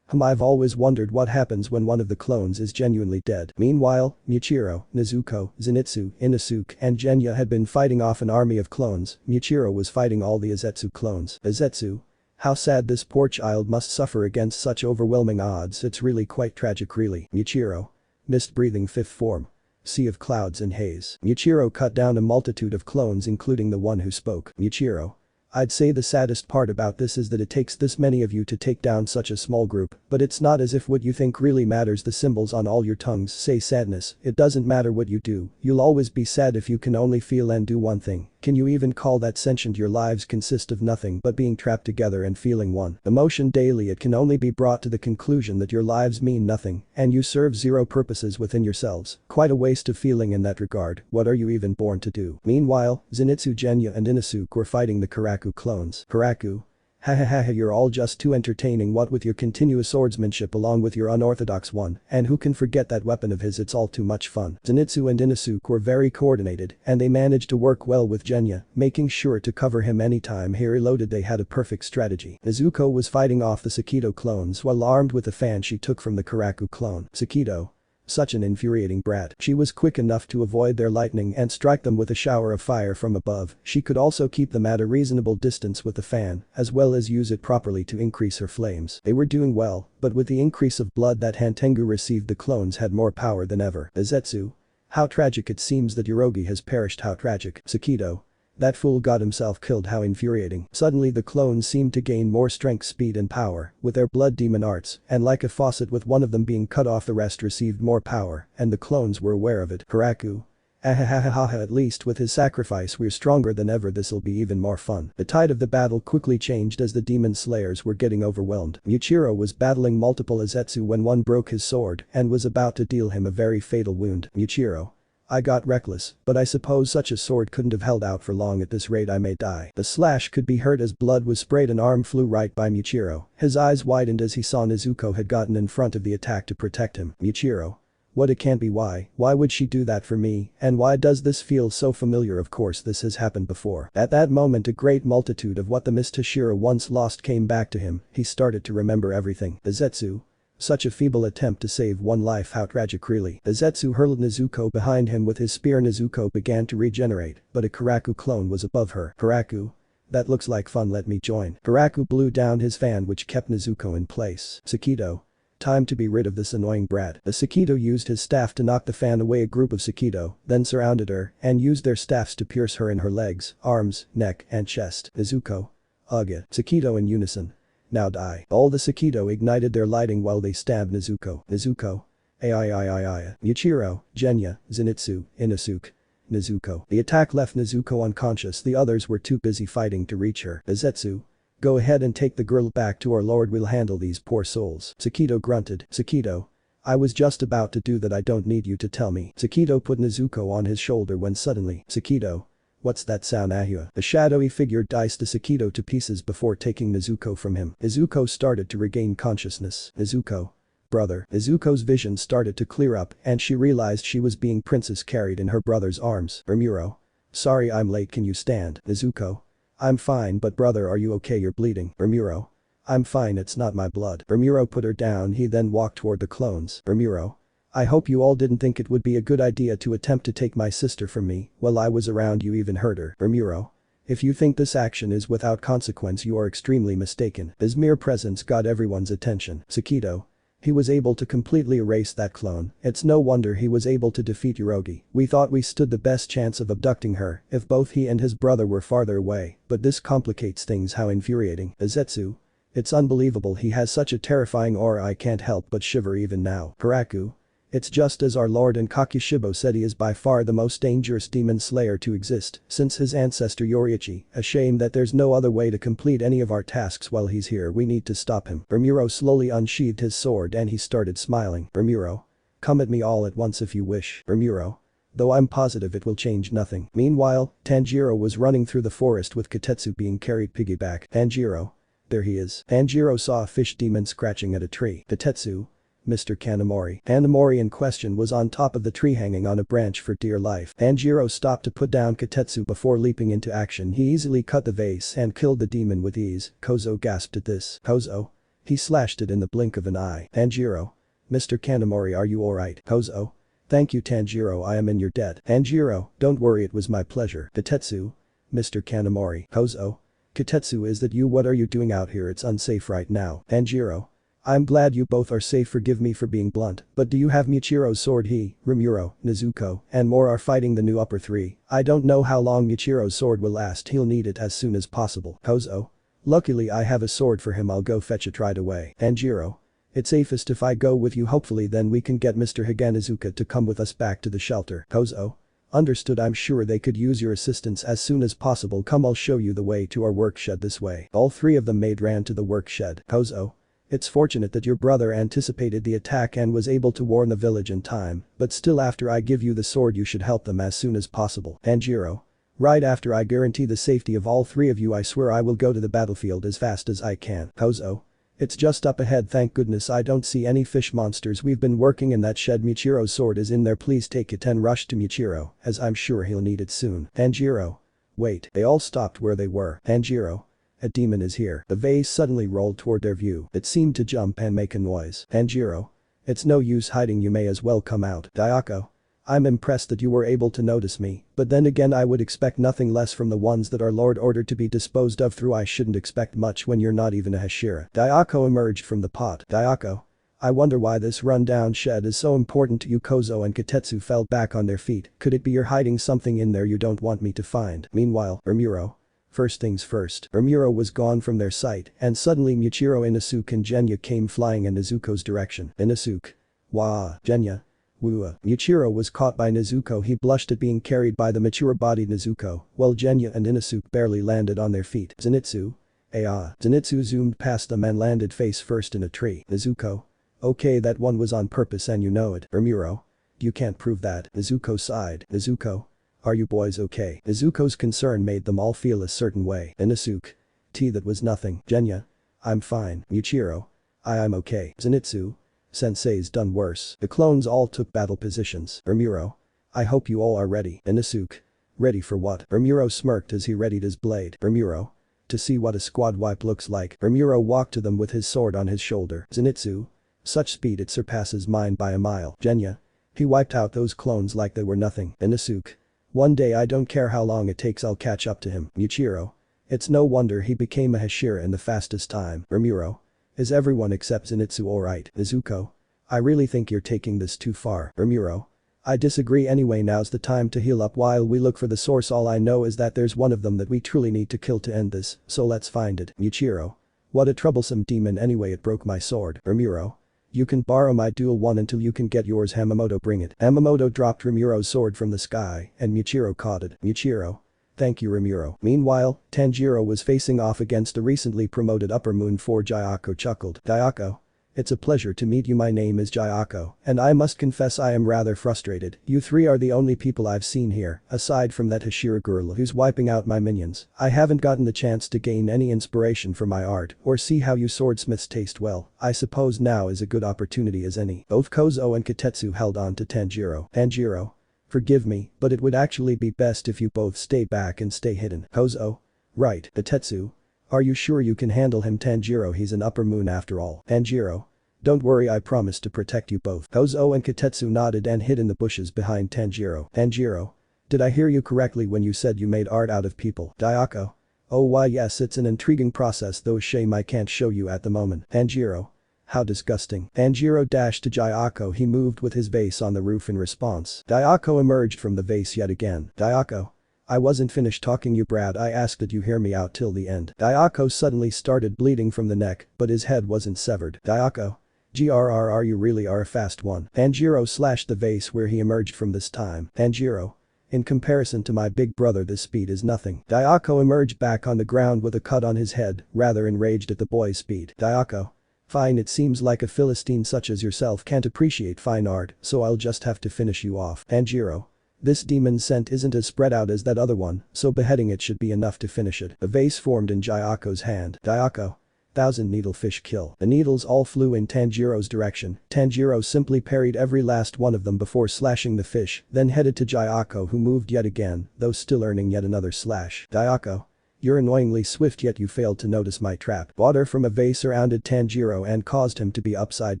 I've always wondered what happens when one of the clones is genuinely dead. Meanwhile, Michiro, Nezuko, Zenitsu, Inosuke and Genya had been fighting off an army of clones. Michiro was fighting all the Azetsu clones. Azetsu. How sad this poor child must suffer against such overwhelming odds. It's really quite tragic really. Michiro. Mist breathing fifth form. sea of clouds and haze. Michiro cut down a multitude of clones including the one who spoke. Michiro. I'd say the saddest part about this is that it takes this many of you to take down such a small group, but it's not as if what you think really matters. The symbols on all your tongues say sadness. It doesn't matter what you do, you'll always be sad if you can only feel and do one thing. Can you even call that sentient? Your lives consist of nothing but being trapped together and feeling one emotion daily. It can only be brought to the conclusion that your lives mean nothing, and you serve zero purposes within yourselves. Quite a waste of feeling in that regard. What are you even born to do? Meanwhile, Zenitsu, Genya and Inosuke were fighting the Karaku clones. Karaku? Hahaha, you're all just too entertaining, what with your continuous swordsmanship along with your unorthodox one, and who can forget that weapon of his? It's all too much fun. Zenitsu and Inosuke were very coordinated, and they managed to work well with Genya, making sure to cover him anytime he reloaded. They had a perfect strategy. Nezuko was fighting off the Sakido clones while armed with a fan she took from the Karaku clone. Sakido. Such an infuriating brat. She was quick enough to avoid their lightning and strike them with a shower of fire from above. She could also keep them at a reasonable distance with the fan, as well as use it properly to increase her flames. They were doing well, but with the increase of blood that Hantengu received, the clones had more power than ever. Izetsu. How tragic. It seems that Yorogi has perished. How tragic. Sakido. That fool got himself killed. How infuriating. Suddenly the clones seemed to gain more strength, speed and power with their blood demon arts, and like a faucet with one of them being cut off, the rest received more power, and the clones were aware of it. Karaku. Ahahahaha, at least with his sacrifice we're stronger than ever. This'll be even more fun. The tide of the battle quickly changed as the demon slayers were getting overwhelmed. Michiro was battling multiple Izetsu when one broke his sword and was about to deal him a very fatal wound. Michiro. I got reckless, but I suppose such a sword couldn't have held out for long. At this rate I may die. The slash could be heard as blood was sprayed. An arm flew right by Michiro. His eyes widened as he saw Nezuko had gotten in front of the attack to protect him. Michiro. What? It can't be. Why would she do that for me, and why does this feel so familiar? Of course this has happened before. At that moment a great multitude of what the missed hashira once lost came back to him. He started to remember everything. Izetsu. Such a feeble attempt to save one life. How tragic really. Izetsu hurled Nezuko behind him with his spear. Nezuko began to regenerate, but a Karaku clone was above her. Karaku? That looks like fun, let me join. Karaku blew down his fan which kept Nezuko in place. Sakido. Time to be rid of this annoying brat. The Sakido used his staff to knock the fan away. A group of Sakido then surrounded her and used their staffs to pierce her in her legs, arms, neck and chest. Nezuko. Ugh. Sakido in unison. Now die. All the Sakido ignited their lighting while they stabbed Nezuko. Nezuko. Ai. Michiro, Genya, Zenitsu, Inosuke. Nezuko. The attack left Nezuko unconscious. The others were too busy fighting to reach her. Izetsu. Go ahead and take the girl back to our lord. We'll handle these poor souls. Sakido grunted. Sakido. I was just about to do that. I don't need you to tell me. Sakido put Nezuko on his shoulder when suddenly. Sakido. What's that sound? Ahua. The shadowy figure diced the Sakido to pieces before taking Nezuko from him. Nezuko started to regain consciousness. Nezuko. Brother. Nezuko's vision started to clear up and she realized she was being princess carried in her brother's arms. Rimuru. Sorry I'm late, can you stand? Nezuko. I'm fine, but brother, are you okay? You're bleeding. Rimuru. I'm fine, it's not my blood. Rimuru put her down. He then walked toward the clones. Rimuru. I hope you all didn't think it would be a good idea to attempt to take my sister from me while I was around. You even hurt her. Rimuru. If you think this action is without consequence, you are extremely mistaken. His mere presence got everyone's attention. Sakido. He was able to completely erase that clone. It's no wonder he was able to defeat Yorogi. We thought we stood the best chance of abducting her if both he and his brother were farther away, but this complicates things. How infuriating. Izetsu. It's unbelievable, he has such a terrifying aura. I can't help but shiver even now. Karaku. It's just as our lord and Kakishibo said, he is by far the most dangerous demon slayer to exist since his ancestor Yoriichi. A shame that there's no other way to complete any of our tasks while he's here. We need to stop him. Rimuru slowly unsheathed his sword and he started smiling. Rimuru. Come at me all at once if you wish. Rimuru. Though I'm positive it will change nothing. Meanwhile, Tanjiro was running through the forest with Kotetsu being carried piggyback. Tanjiro. There he is. Tanjiro saw a fish demon scratching at a tree. Kotetsu. Mr. Kanamori. Kanamori in question was on top of the tree hanging on a branch for dear life. Tanjiro stopped to put down Kotetsu before leaping into action. He easily cut the vase and killed the demon with ease. Kozo gasped at this. Kozo? He slashed it in the blink of an eye. Tanjiro. Mr. Kanamori, are you alright? Kozo. Thank you Tanjiro, I am in your debt. Tanjiro, don't worry, it was my pleasure. Kotetsu. Mr. Kanamori. Kozo. Kotetsu, is that you? What are you doing out here? It's unsafe right now. Tanjiro. I'm glad you both are safe, forgive me for being blunt, but do you have Michiro's sword? He, Rimuru, Nezuko, and more are fighting the new upper three. I don't know how long Michiro's sword will last, he'll need it as soon as possible. Kozo. Luckily I have a sword for him, I'll go fetch it right away. Tanjiro. It's safest if I go with you, hopefully then we can get Mr. Higanazuka to come with us back to the shelter. Kozo. Understood, I'm sure they could use your assistance as soon as possible, come I'll show you the way to our work shed this way. All three of them ran to the work shed. Kozo. It's fortunate that your brother anticipated the attack and was able to warn the village in time, but still after I give you the sword you should help them as soon as possible. Tanjiro. Right after I guarantee the safety of all three of you I swear I will go to the battlefield as fast as I can. Kozo. It's just up ahead, thank goodness I don't see any fish monsters, we've been working in that shed, Michiro's sword is in there, please take it and rush to Michiro, as I'm sure he'll need it soon. Tanjiro. Wait, they all stopped where they were. Tanjiro. A demon is here. The vase suddenly rolled toward their view. It seemed to jump and make a noise. Tanjiro. It's no use hiding, you may as well come out. Dayako. I'm impressed that you were able to notice me, but then again I would expect nothing less from the ones that our lord ordered to be disposed of through. I shouldn't expect much when you're not even a hashira. Dayako emerged from the pot. Dayako. I wonder why this rundown shed is so important to you. Kozo and Katetsu fell back on their feet. Could it be you're hiding something in there you don't want me to find? Meanwhile, Rimuru. First things first, Rimuru was gone from their sight, and suddenly Michiro, Inosuke and Genya came flying in Nezuko's direction. Inosuke. Wah. Genya. Wua. Michiro was caught by Nezuko, he blushed at being carried by the mature-bodied Nezuko, while Genya and Inosuke barely landed on their feet. Zenitsu. Zenitsu zoomed past them and landed face first in a tree. Nezuko. Okay, that one was on purpose and you know it. Rimuru. You can't prove that. Nezuko sighed. Nezuko. Are you boys okay? Nezuko's concern made them all feel a certain way. Inosuke. That was nothing. Genya. I'm fine. Michiro. I'm okay. Zenitsu. Sensei's done worse. The clones all took battle positions. Rimuru. I hope you all are ready. Inosuke. Ready for what? Rimuru smirked as he readied his blade. Rimuru. To see what a squad wipe looks like. Rimuru walked to them with his sword on his shoulder. Zenitsu. Such speed it surpasses mine by a mile. Genya. He wiped out those clones like they were nothing. Inosuke. One day I don't care how long it takes, I'll catch up to him. Michiro. It's no wonder he became a hashira in the fastest time. Rimuru. Is everyone except Zenitsu alright? Nezuko. I really think you're taking this too far. Rimuru. I disagree anyway, now's the time to heal up while we look for the source. All I know is that there's one of them that we truly need to kill to end this, so let's find it. Michiro. What a troublesome demon anyway, it broke my sword. Rimuru. You can borrow my dual one until you can get yours. Hamamoto, bring it. Hamamoto dropped Rimuro's sword from the sky and Michiro caught it. Michiro. Thank you, Rimuru. Meanwhile, Tanjiro was facing off against the recently promoted Upper Moon 4. Jayako chuckled. Dayako. It's a pleasure to meet you, my name is Jayako, and I must confess I am rather frustrated. You three are the only people I've seen here, aside from that hashira girl who's wiping out my minions. I haven't gotten the chance to gain any inspiration for my art or see how you swordsmiths taste well. I suppose now is a good opportunity as any. Both Kozo and Katetsu held on to Tanjiro. Tanjiro. Forgive me, but it would actually be best if you both stay back and stay hidden. Kozo. Right. Katetsu. Are you sure you can handle him? Tanjiro, he's an Upper Moon after all. Tanjiro. Don't worry, I promise to protect you both. Kozo and Katetsu nodded and hid in the bushes behind Tanjiro. Tanjiro. Did I hear you correctly when you said you made art out of people? Dayako. Oh why yes, it's an intriguing process though, shame I can't show you at the moment. Tanjiro. How disgusting. Tanjiro dashed to Jayako, he moved with his vase on the roof in response. Dayako emerged from the vase yet again. Dayako. I wasn't finished talking, you brat, I asked that you hear me out till the end. Dayako suddenly started bleeding from the neck, but his head wasn't severed. Dayako. Grrr, you really are a fast one. Tanjiro slashed the vase where he emerged from this time. Tanjiro. In comparison to my big brother this speed is nothing. Dayako emerged back on the ground with a cut on his head, rather enraged at the boy's speed. Dayako. Fine, it seems like a Philistine such as yourself can't appreciate fine art, so I'll just have to finish you off. Tanjiro. This demon's scent isn't as spread out as that other one, so beheading it should be enough to finish it. A vase formed in Jayako's hand. Dayako. 1,000 needlefish kill. The needles all flew in Tanjiro's direction. Tanjiro simply parried every last one of them before slashing the fish, then headed to Jayako, who moved yet again, though still earning yet another slash. Dayako. You're annoyingly swift, yet you failed to notice my trap. Water from a vase surrounded Tanjiro and caused him to be upside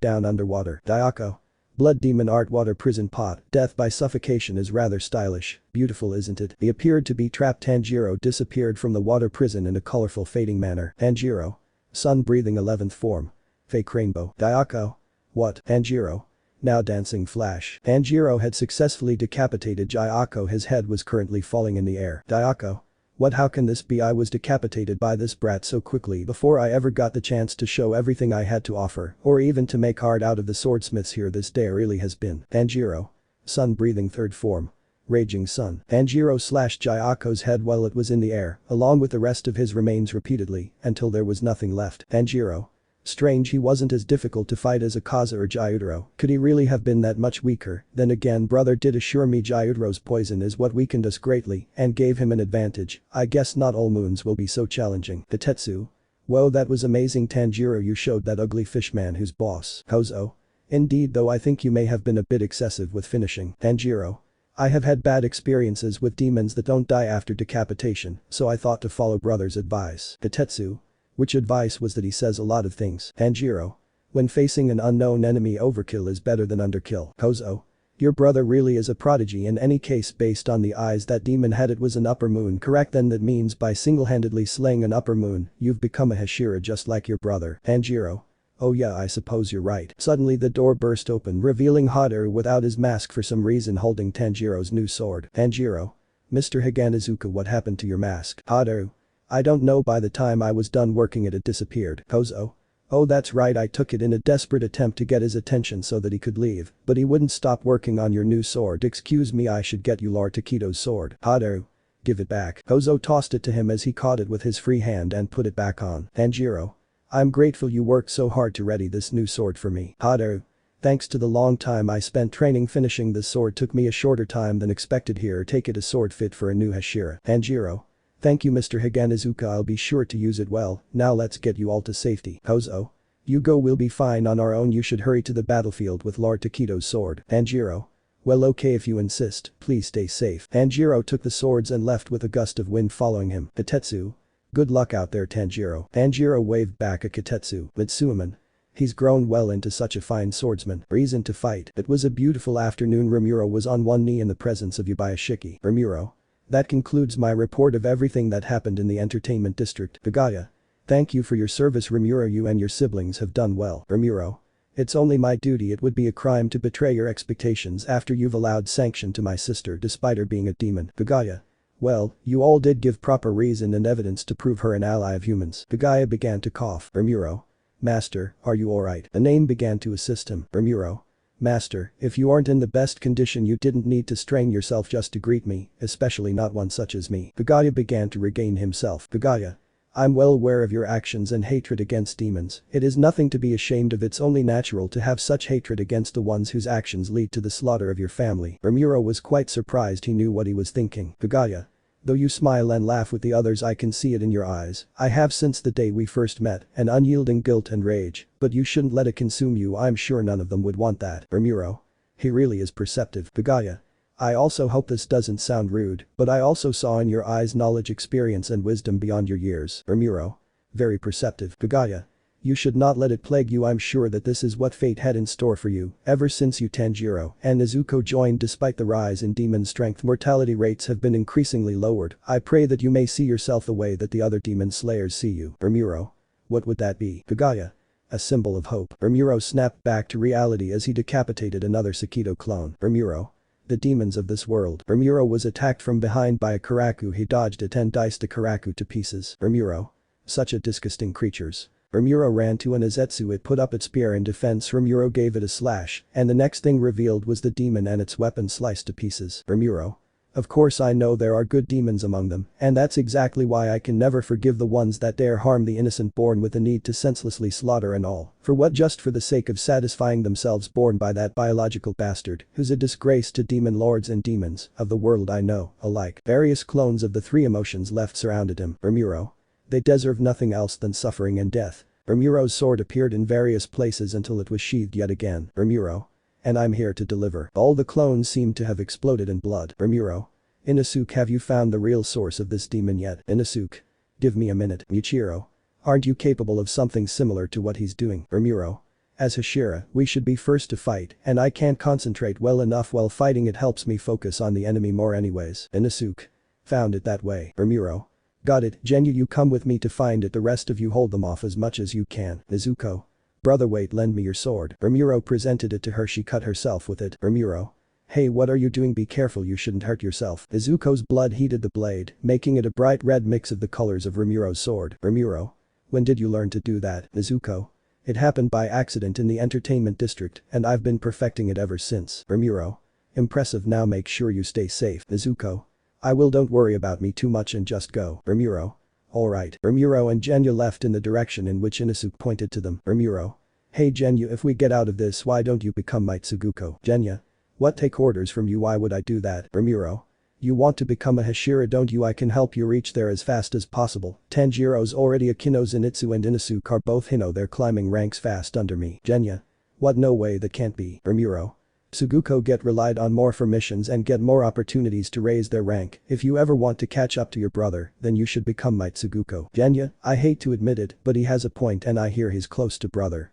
down underwater. Dayako. Blood demon art, water prison pot. Death by suffocation is rather stylish. Beautiful, isn't it? He appeared to be trapped. Tanjiro disappeared from the water prison in a colorful fading manner. Tanjiro. Sun breathing 11th form. Fake rainbow. Dayako. What? Tanjiro. Now dancing flash. Tanjiro had successfully decapitated Jayako. His head was currently falling in the air. Dayako. What? How can this be? I was decapitated by this brat so quickly before I ever got the chance to show everything I had to offer or even to make art out of the swordsmiths here. This day really has been. Tanjiro. Sun breathing third form. Raging sun. Tanjiro slashed Jayako's head while it was in the air, along with the rest of his remains repeatedly, until there was nothing left. Tanjiro. Strange he wasn't as difficult to fight as Akaza or Gyutaro. Could he really have been that much weaker? Then again, brother did assure me Gyutaro's poison is what weakened us greatly and gave him an advantage. I guess not all moons will be so challenging. Hitetsu. Whoa, that was amazing. Tanjiro, you showed that ugly fishman who's boss. Kozo. Indeed, though I think you may have been a bit excessive with finishing. Tanjiro. I have had bad experiences with demons that don't die after decapitation, so I thought to follow brother's advice. Hitetsu. Which advice was that? He says a lot of things. Tanjiro. When facing an unknown enemy, overkill is better than underkill. Kozo. Your brother really is a prodigy in any case. Based on the eyes that demon had, it was an upper moon, correct? Then that means by single-handedly slaying an upper moon, you've become a hashira just like your brother. Tanjiro. Oh yeah, I suppose you're right. Suddenly the door burst open, revealing Haru without his mask for some reason holding Tanjiro's new sword. Tanjiro. Mr. Higanazuka, what happened to your mask? Haru. I don't know, by the time I was done working it disappeared. Kozo. Oh that's right, I took it in a desperate attempt to get his attention so that he could leave, but he wouldn't stop working on your new sword. Excuse me, I should get you Lord Takito's sword. Haru. Give it back. Kozo tossed it to him as he caught it with his free hand and put it back on. Tanjiro. I'm grateful you worked so hard to ready this new sword for me. Haru. Thanks to the long time I spent training, finishing this sword took me a shorter time than expected. Here, take it, a sword fit for a new hashira. Tanjiro. Thank you Mr. Higanazuka, I'll be sure to use it well. Now let's get you all to safety. Kozo. You go, we'll be fine on our own. You should hurry to the battlefield with Lord Takito's sword. Tanjiro. Well okay if you insist, please stay safe. Tanjiro took the swords and left with a gust of wind following him. Hitetsu. Good luck out there Tanjiro. Tanjiro waved back at Kitetsu. Mitsuman. He's grown well into such a fine swordsman. Reason to fight. It was a beautiful afternoon. Rimuru was on one knee in the presence of Yubayashiki. Rimuru. That concludes my report of everything that happened in the entertainment district. Higaya. Thank you for your service Rimuru, you and your siblings have done well. Rimuru. It's only my duty. It would be a crime to betray your expectations after you've allowed sanction to my sister despite her being a demon. Higaya. Well, you all did give proper reason and evidence to prove her an ally of humans. Higaya began to cough. Rimuru. Master, are you alright? The name began to assist him. Rimuru. Master, if you aren't in the best condition you didn't need to strain yourself just to greet me, especially not one such as me. Higaya began to regain himself. Higaya. I'm well aware of your actions and hatred against demons. It is nothing to be ashamed of. It's only natural to have such hatred against the ones whose actions lead to the slaughter of your family. Rimuru was quite surprised. He knew what he was thinking. Higaya. Though you smile and laugh with the others, I can see it in your eyes. I have since the day we first met, an unyielding guilt and rage, but you shouldn't let it consume you. I'm sure none of them would want that. Rimuru. He really is perceptive. Higaya. I also hope this doesn't sound rude, but I also saw in your eyes knowledge, experience and wisdom beyond your years. Rimuru. Very perceptive. Higaya. You should not let it plague you. I'm sure that this is what fate had in store for you. Ever since you Tanjiro and Nezuko joined, despite the rise in demon strength, mortality rates have been increasingly lowered. I pray that you may see yourself the way that the other demon slayers see you. Rimuru. What would that be? Higaya. A symbol of hope. Rimuru snapped back to reality as he decapitated another Sakito clone. Rimuru. The demons of this world. Rimuru was attacked from behind by a Karaku. He dodged it and diced the Karaku to pieces. Rimuru. Such a disgusting creatures. Rimuru ran to an Azetsu. It put up its spear in defense. Rimuru gave it a slash, and the next thing revealed was the demon and its weapon sliced to pieces. Rimuru. Of course I know there are good demons among them, and that's exactly why I can never forgive the ones that dare harm the innocent, born with the need to senselessly slaughter and all. For what? Just for the sake of satisfying themselves, born by that biological bastard who's a disgrace to demon lords and demons of the world I know alike. Various clones of the three emotions left surrounded him. Rimuru. They deserve nothing else than suffering and death. Rimuru's sword appeared in various places until it was sheathed yet again. Rimuru. And I'm here to deliver. All the clones seemed to have exploded in blood. Rimuru. Inosuke, have you found the real source of this demon yet? Inosuke. Give me a minute. Michiro. Aren't you capable of something similar to what he's doing? Rimuru. As hashira, we should be first to fight, and I can't concentrate well enough while fighting. It helps me focus on the enemy more anyways. Inosuke. Found it that way. Rimuru. Got it. Genyu, you come with me to find it. The rest of you hold them off as much as you can. Nezuko. Brother, wait, lend me your sword. Rimuru presented it to her. She cut herself with it. Rimuru. Hey, what are you doing? Be careful, you shouldn't hurt yourself. Nezuko's blood heated the blade, making it a bright red mix of the colors of Rimuru's sword. Rimuru. When did you learn to do that, Nezuko? It happened by accident in the entertainment district and I've been perfecting it ever since. Rimuru. Impressive, now make sure you stay safe. Nezuko. I will, don't worry about me too much and just go. Rimuru. Alright. Rimuru and Genya left in the direction in which Inosuke pointed to them. Rimuru. Hey Genya, if we get out of this, why don't you become my Tsuguko? Genya. What, take orders from you? Why would I do that? Rimuru. You want to become a hashira, don't you? I can help you reach there as fast as possible. Tanjiro's already a Kino. Zenitsu and Inosuke are both Hino, they're climbing ranks fast under me. Genya. What, no way, that can't be. Rimuru. Tsuguko get relied on more for missions and get more opportunities to raise their rank. If you ever want to catch up to your brother, then you should become my Tsuguko. Genya, I hate to admit it, but he has a point and I hear he's close to brother.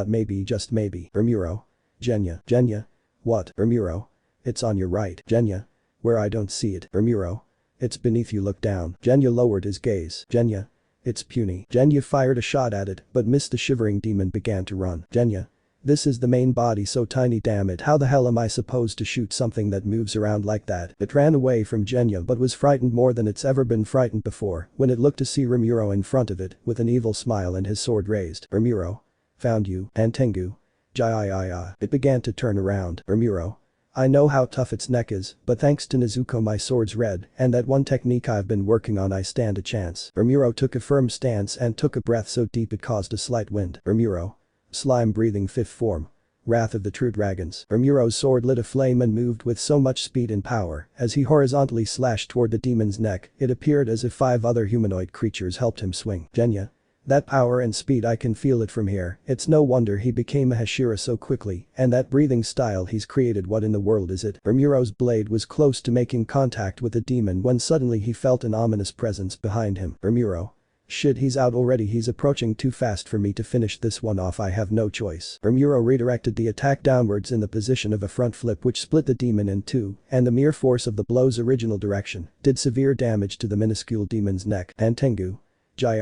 Maybe, just maybe. Rimuru. Genya. Genya. What? Rimuru. It's on your right. Genya. Where? I don't see it. Rimuru. It's beneath you, look down. Genya lowered his gaze. Genya. It's puny. Genya fired a shot at it, but missed. The shivering demon began to run. Genya. This is the main body, so tiny, damn it, how the hell am I supposed to shoot something that moves around like that? It ran away from Genya but was frightened more than it's ever been frightened before when it looked to see Rimuru in front of it with an evil smile and his sword raised. Rimuru. Found you, Antengu. Jai. It began to turn around. Rimuru. I know how tough its neck is, but thanks to Nezuko my sword's red and that one technique I've been working on, I stand a chance. Rimuru took a firm stance and took a breath so deep it caused a slight wind. Rimuru. Slime breathing fifth form. Wrath of the True Dragons. Rimuru's sword lit a flame and moved with so much speed and power as he horizontally slashed toward the demon's neck. It appeared as if 5 other humanoid creatures helped him swing. Genya. That power and speed, I can feel it from here. It's no wonder he became a hashira so quickly, and that breathing style he's created, what in the world is it? Rimuru's blade was close to making contact with the demon when suddenly he felt an ominous presence behind him. Rimuru. Shit, he's out already, he's approaching too fast for me to finish this one off, I have no choice. Rimuru redirected the attack downwards in the position of a front flip which split the demon in two, and the mere force of the blow's original direction did severe damage to the minuscule demon's neck. Antengu. Jai.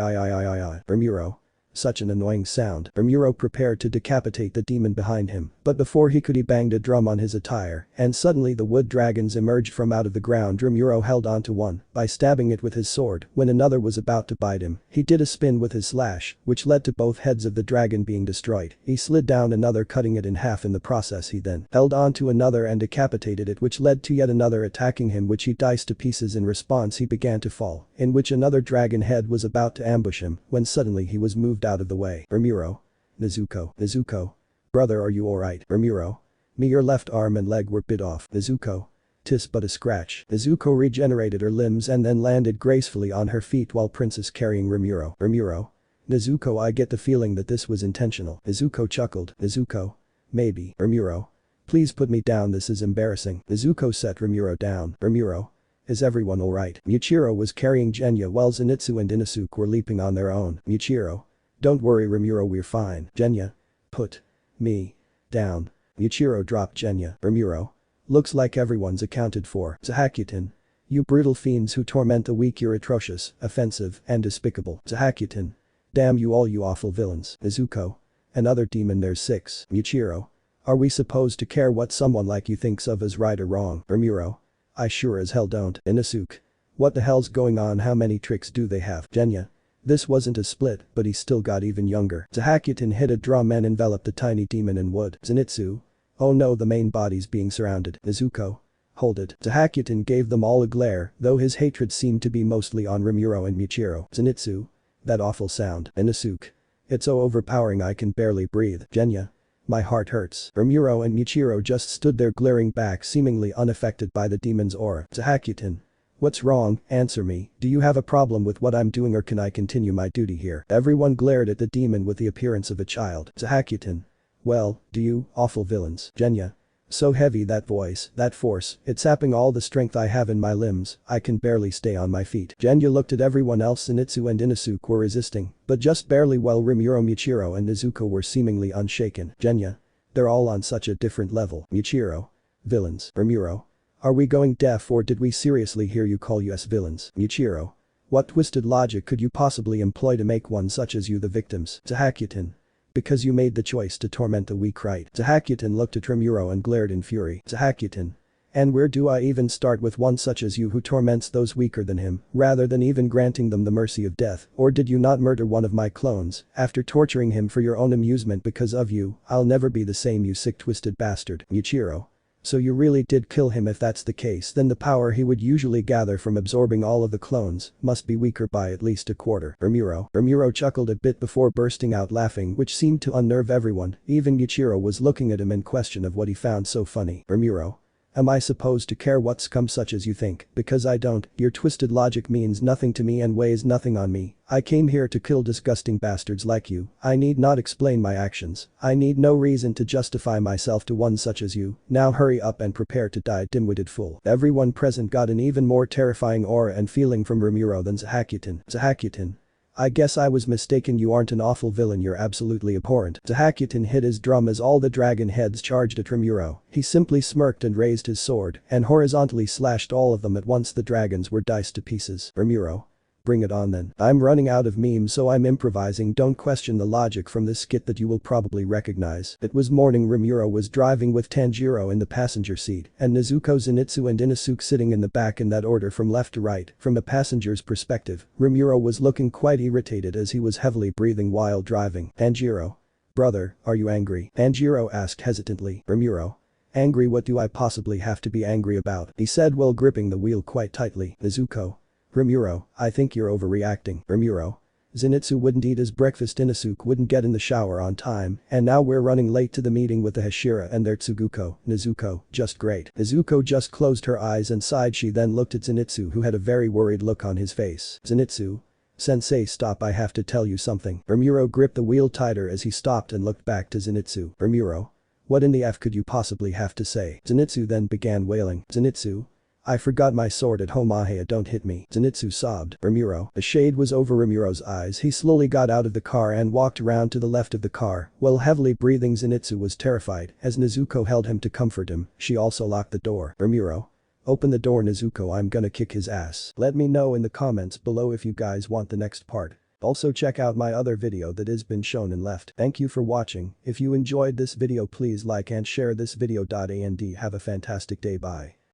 Rimuru. Such an annoying sound. Rimuru prepared to decapitate the demon behind him, but before he could, he banged a drum on his attire, and suddenly the wood dragons emerged from out of the ground. Rimuru held onto one by stabbing it with his sword. When another was about to bite him, he did a spin with his slash, which led to both heads of the dragon being destroyed. He slid down another, cutting it in half in the process. He then held onto another and decapitated it, which led to yet another attacking him, which he diced to pieces. In response, he began to fall, in which another dragon head was about to ambush him when suddenly he was moved out of the way. Rimuru. Nezuko. Brother, are you alright? Rimuru. Me, your left arm and leg were bit off. Nezuko. Tis but a scratch. Nezuko regenerated her limbs and then landed gracefully on her feet while Princess carrying Rimuru. Nezuko, I get the feeling that this was intentional. Nezuko chuckled. Nezuko. Maybe. Rimuru. Please put me down, this is embarrassing. Nezuko set Rimuru down. Rimuru. Is everyone alright? Michiro was carrying Genya while Zenitsu and Inosuke were leaping on their own. Michiro. Don't worry Rimuru, we're fine. Genya. Put me down. Michiro dropped Genya. Rimuru. Looks like everyone's accounted for. Zahakutin. You brutal fiends who torment the weak, you're atrocious, offensive, and despicable. Zahakutin. Damn you all, you awful villains. Nezuko. Another demon, there's 6. Michiro. Are we supposed to care what someone like you thinks of as right or wrong? Rimuru. I sure as hell don't. Inosuke. What the hell's going on? How many tricks do they have? Genya. This wasn't a split, but he still got even younger. Zahakutin hit a drum and enveloped the tiny demon in wood. Zenitsu. Oh no, the main body's being surrounded. Nezuko. Hold it. Zahakutin gave them all a glare, though his hatred seemed to be mostly on Rimuru and Michiro. Zenitsu. That awful sound. Inosuke. It's so overpowering I can barely breathe. Genya. My heart hurts. Rimuru and Michiro just stood there glaring back, seemingly unaffected by the demon's aura. Zahakutin. What's wrong? Answer me. Do you have a problem with what I'm doing or can I continue my duty here? Everyone glared at the demon with the appearance of a child. Zahakutin. Well, do you, awful villains? Genya. So heavy, that voice, that force, it's sapping all the strength I have in my limbs, I can barely stay on my feet. Genya looked at everyone else. Zenitsu and Inosuke were resisting, but just barely, while Rimuru, Michiro and Nezuko were seemingly unshaken. Genya. They're all on such a different level. Michiro. Villains. Rimuru. Are we going deaf or did we seriously hear you call us villains? Michiro. What twisted logic could you possibly employ to make one such as you the victims? Zahakutin. Because you made the choice to torment the weak, right? Zahakutin looked at Rimuru and glared in fury. Zahakutin. And where do I even start with one such as you who torments those weaker than him, rather than even granting them the mercy of death? Or did you not murder one of my clones, after torturing him for your own amusement? Because of you, I'll never be the same, you sick twisted bastard. Yuichiro. So you really did kill him? If that's the case, then the power he would usually gather from absorbing all of the clones must be weaker by at least a quarter. Rimuru chuckled a bit before bursting out laughing, which seemed to unnerve everyone. Even Yuichiro was looking at him in question of what he found so funny. Rimuru. Am I supposed to care what scum such as you think? Because I don't. Your twisted logic means nothing to me and weighs nothing on me. I came here to kill disgusting bastards like you. I need not explain my actions. I need no reason to justify myself to one such as you. Now hurry up and prepare to die, dim-witted fool. Everyone present got an even more terrifying aura and feeling from Rimuru than Zahakutin. I guess I was mistaken, you aren't an awful villain, you're absolutely abhorrent. Zahakutin hit his drum as all the dragon heads charged at Rimuru. He simply smirked and raised his sword and horizontally slashed all of them at once. The dragons were diced to pieces. Rimuru. Bring it on then. I'm running out of memes, so I'm improvising. Don't question the logic from this skit that you will probably recognize. It was morning. Rimuru was driving with Tanjiro in the passenger seat and Nezuko, Zenitsu and Inosuke sitting in the back, in that order from left to right. From a passenger's perspective, Rimuru was looking quite irritated as he was heavily breathing while driving. Tanjiro. Brother, are you angry? Tanjiro asked hesitantly. Rimuru. Angry? What do I possibly have to be angry about? He said while gripping the wheel quite tightly. Nezuko. Rimuru, I think you're overreacting. Rimuru. Zenitsu wouldn't eat his breakfast, Inosuke wouldn't get in the shower on time, and now we're running late to the meeting with the Hashira and their Tsuguko. Nezuko, just great. Nezuko just closed her eyes and sighed. She then looked at Zenitsu, who had a very worried look on his face. Zenitsu. Sensei, stop, I have to tell you something. Rimuru gripped the wheel tighter as he stopped and looked back to Zenitsu. Rimuru. What in the F could you possibly have to say? Zenitsu then began wailing. Zenitsu. I forgot my sword at home. Ahaya, don't hit me. Zenitsu sobbed. Rimuru. A shade was over Rimuru's eyes. He slowly got out of the car and walked around to the left of the car. While heavily breathing, Zenitsu was terrified as Nezuko held him to comfort him. She also locked the door. Rimuru. Open the door, Nezuko, I'm gonna kick his ass. Let me know in the comments below if you guys want the next part. Also check out my other video that has been shown in left. Thank you for watching. If you enjoyed this video, please like and share this video. And have a fantastic day. Bye.